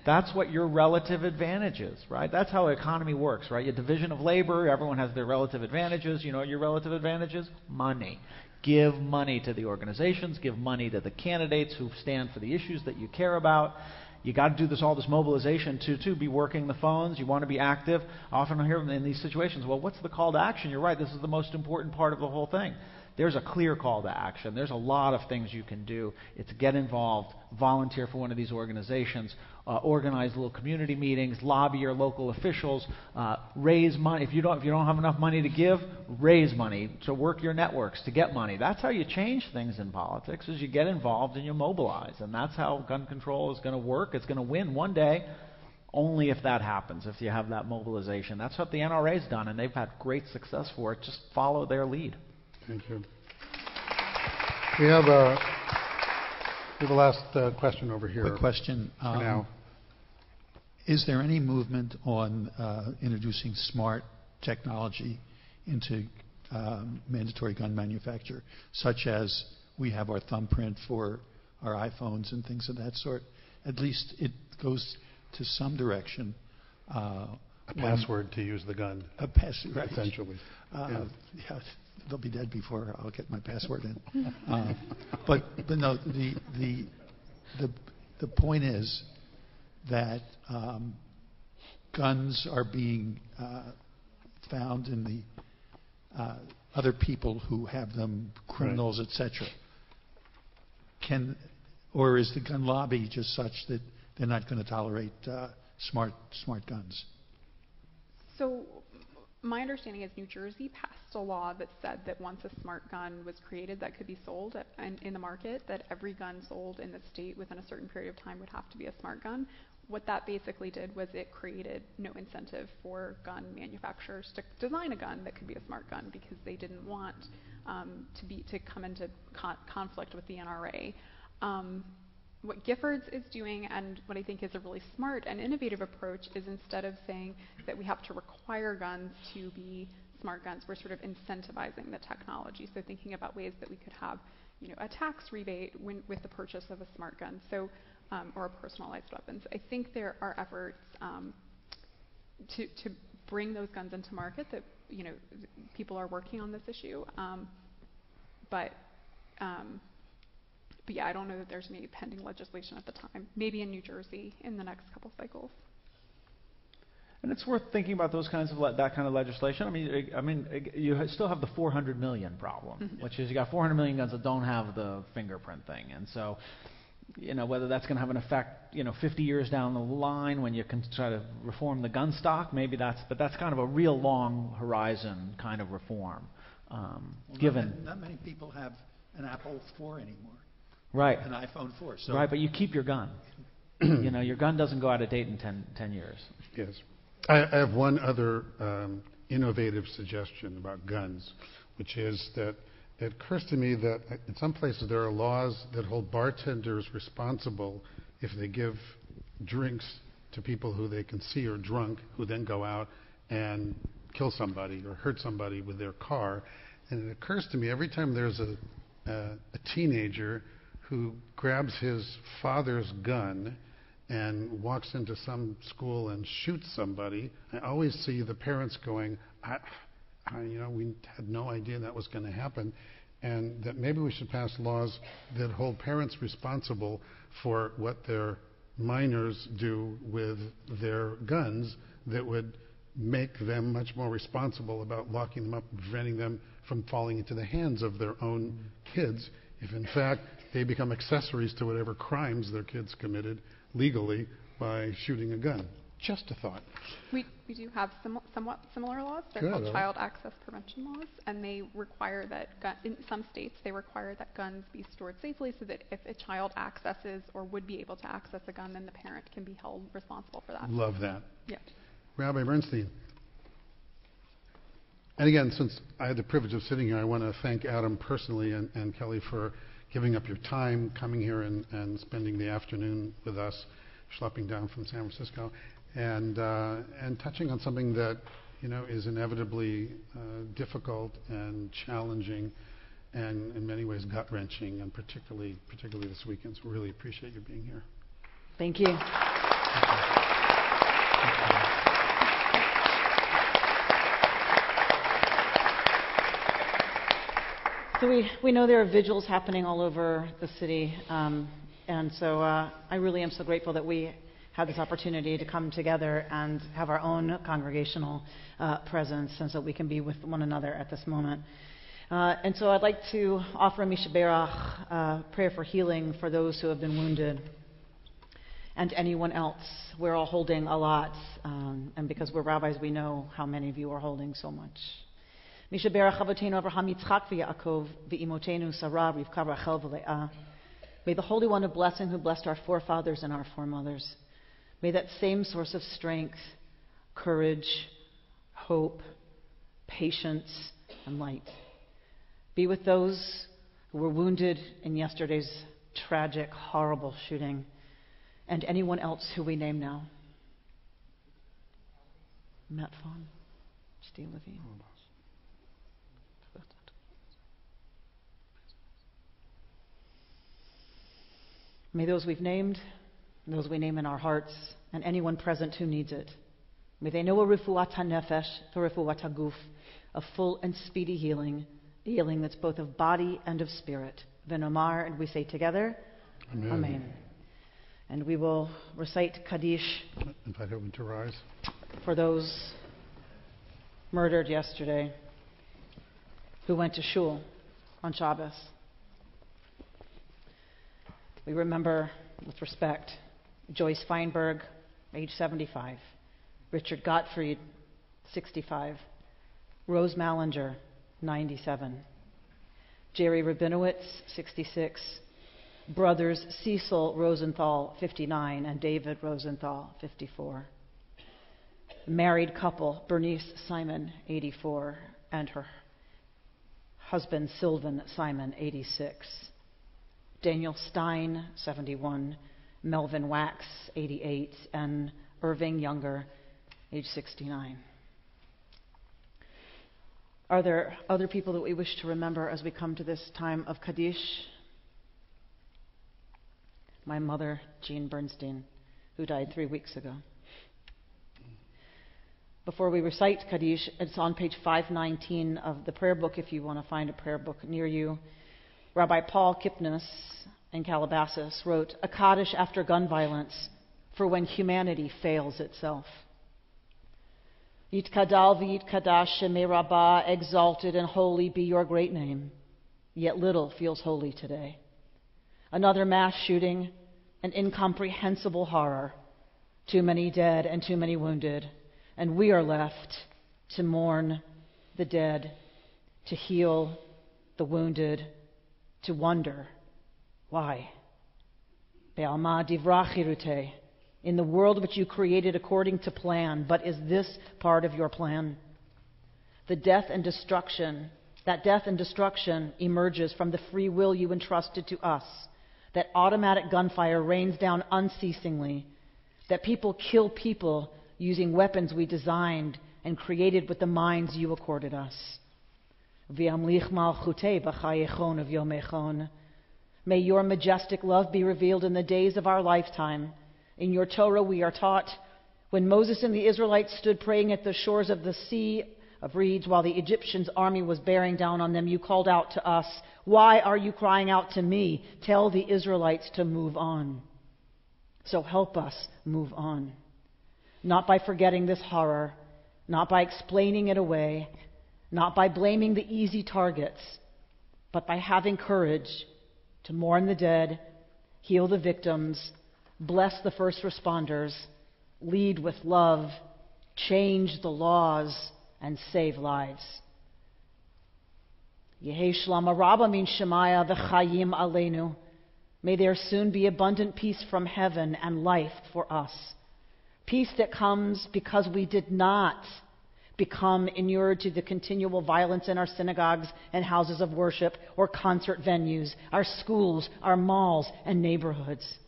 That's what your relative advantage is, right? That's how the economy works, right? Your division of labor, everyone has their relative advantages. You know what your relative advantage is? Money. Give money to the organizations, give money to the candidates who stand for the issues that you care about. You got to do all this mobilization to be working the phones. You want to be active. Often I hear in these situations, well, what's the call to action? You're right, this is the most important part of the whole thing. There's a clear call to action. There's a lot of things you can do. It's get involved, volunteer for one of these organizations, organize little community meetings, lobby your local officials, raise money. If you don't have enough money to give, raise money. So work your networks to get money. That's how you change things in politics, is you get involved and you mobilize. And that's how gun control is going to work. It's going to win one day. Only if that happens, if you have that mobilization. That's what the NRA's done, and they've had great success for it. Just follow their lead. Thank you. We have a last question over here. Quick question. For now. Is there any movement on introducing smart technology into mandatory gun manufacture, such as we have our thumbprint for our iPhones and things of that sort? At least it goes to some direction. A password to use the gun. A password, right. Essentially. Yeah, they'll be dead before I'll get my password in. But no, the point is that guns are being found in the other people who have them, criminals, right, etc. Or is the gun lobby just such that they're not going to tolerate smart guns? So my understanding is New Jersey passed a law that said that once a smart gun was created that could be sold in the market, that every gun sold in the state within a certain period of time would have to be a smart gun. What that basically did was it created no incentive for gun manufacturers to design a gun that could be a smart gun, because they didn't want to come into conflict with the NRA. What Giffords is doing, and what I think is a really smart and innovative approach, is instead of saying that we have to require guns to be smart guns, we're sort of incentivizing the technology. So thinking about ways that we could have, a tax rebate with the purchase of a smart gun, or a personalized weapons. I think there are efforts to bring those guns into market that people are working on this issue, but yeah, I don't know that there's any pending legislation at the time. Maybe in New Jersey in the next couple cycles. And it's worth thinking about those kinds of that kind of legislation. I mean, you still have the 400 million problem, which is you got 400 million guns that don't have the fingerprint thing, and so whether that's going to have an effect 50 years down the line when you can try to reform the gun stock, maybe but that's kind of a real long horizon kind of reform. Given not many people have an Apple IV anymore, right? An iPhone 4, so right, but you keep your gun. Your gun doesn't go out of date in 10 years. Yes. I have one other innovative suggestion about guns, which is that it occurs to me that in some places there are laws that hold bartenders responsible if they give drinks to people who they can see are drunk, who then go out and kill somebody or hurt somebody with their car. And it occurs to me every time there's a teenager who grabs his father's gun and walks into some school and shoots somebody, I always see the parents going, we had no idea that was going to happen, and that maybe we should pass laws that hold parents responsible for what their minors do with their guns that would make them much more responsible about locking them up and preventing them from falling into the hands of their own kids if in fact they become accessories to whatever crimes their kids committed legally by shooting a gun. Just a thought. We do have somewhat similar laws. They're called child access prevention laws, and they require that in some states they require that guns be stored safely, so that if a child accesses or would be able to access a gun, then the parent can be held responsible for that. Love that. Yeah. Rabbi Bernstein. And again, since I had the privilege of sitting here, I want to thank Adam personally and Kelly for giving up your time, coming here and spending the afternoon with us, schlepping down from San Francisco, and touching on something that is inevitably difficult and challenging, and in many ways gut-wrenching, and particularly this weekend. So really appreciate you being here. Thank you. So we know there are vigils happening all over the city, and so I really am so grateful that we have this opportunity to come together and have our own congregational presence, and so we can be with one another at this moment. And so I'd like to offer Mi Sheberach prayer for healing for those who have been wounded, and anyone else. We're all holding a lot, and because we're rabbis, we know how many of you are holding so much. Mi Sheberach Avotenu Avraham Yitzchak v'Yaakov v'imotenu Sarah Rivka Rachel v'Leah. May the Holy One of Blessing who blessed our forefathers and our foremothers, may that same source of strength, courage, hope, patience, and light be with those who were wounded in yesterday's tragic, horrible shooting, and anyone else who we name now. Matt Vaughn, Steve Levine. May those we've named, those we name in our hearts, and anyone present who needs it, may they know a refuat hanefesh, a refuat haguf, a full and speedy healing that's both of body and of spirit. V'nomar, and we say together, Amen. Amen. And we will recite Kaddish. Invite everyone to rise. For those murdered yesterday who went to shul on Shabbos. We remember with respect Joyce Feinberg, age 75, Richard Gottfried, 65, Rose Mallinger, 97, Jerry Rabinowitz, 66, brothers Cecil Rosenthal, 59, and David Rosenthal, 54. Married couple Bernice Simon, 84, and her husband Sylvan Simon, 86. Daniel Stein, 71, Melvin Wax, 88, and Irving Younger, age 69. Are there other people that we wish to remember as we come to this time of Kaddish? My mother, Jean Bernstein, who died 3 weeks ago. Before we recite Kaddish, it's on page 519 of the prayer book if you want to find a prayer book near you. Rabbi Paul Kipnis in Calabasas wrote, "A Kaddish after gun violence for when humanity fails itself." Yitkadal v'yitkadash shemei rabbah, exalted and holy be your great name. Yet little feels holy today. Another mass shooting, an incomprehensible horror. Too many dead and too many wounded. And we are left to mourn the dead, to heal the wounded, to wonder why. Be'alma divra chirute, in the world which you created according to plan, but is this part of your plan? That death and destruction emerges from the free will you entrusted to us, that automatic gunfire rains down unceasingly, that people kill people using weapons we designed and created with the minds you accorded us. V'yamlich malchute b'chayechon of yomechon. May your majestic love be revealed in the days of our lifetime. In your Torah we are taught, when Moses and the Israelites stood praying at the shores of the Sea of Reeds while the Egyptians' army was bearing down on them, you called out to us, "Why are you crying out to me? Tell the Israelites to move on." So help us move on. Not by forgetting this horror, not by explaining it away, not by blaming the easy targets, but by having courage to mourn the dead, heal the victims, bless the first responders, lead with love, change the laws, and save lives. Yehei shlama rabba min shemaya v'chayim aleinu. May there soon be abundant peace from heaven and life for us. Peace that comes because we did not become inured to the continual violence in our synagogues and houses of worship or concert venues, our schools, our malls, and neighborhoods.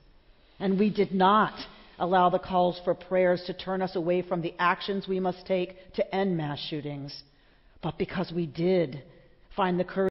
And we did not allow the calls for prayers to turn us away from the actions we must take to end mass shootings, but because we did find the courage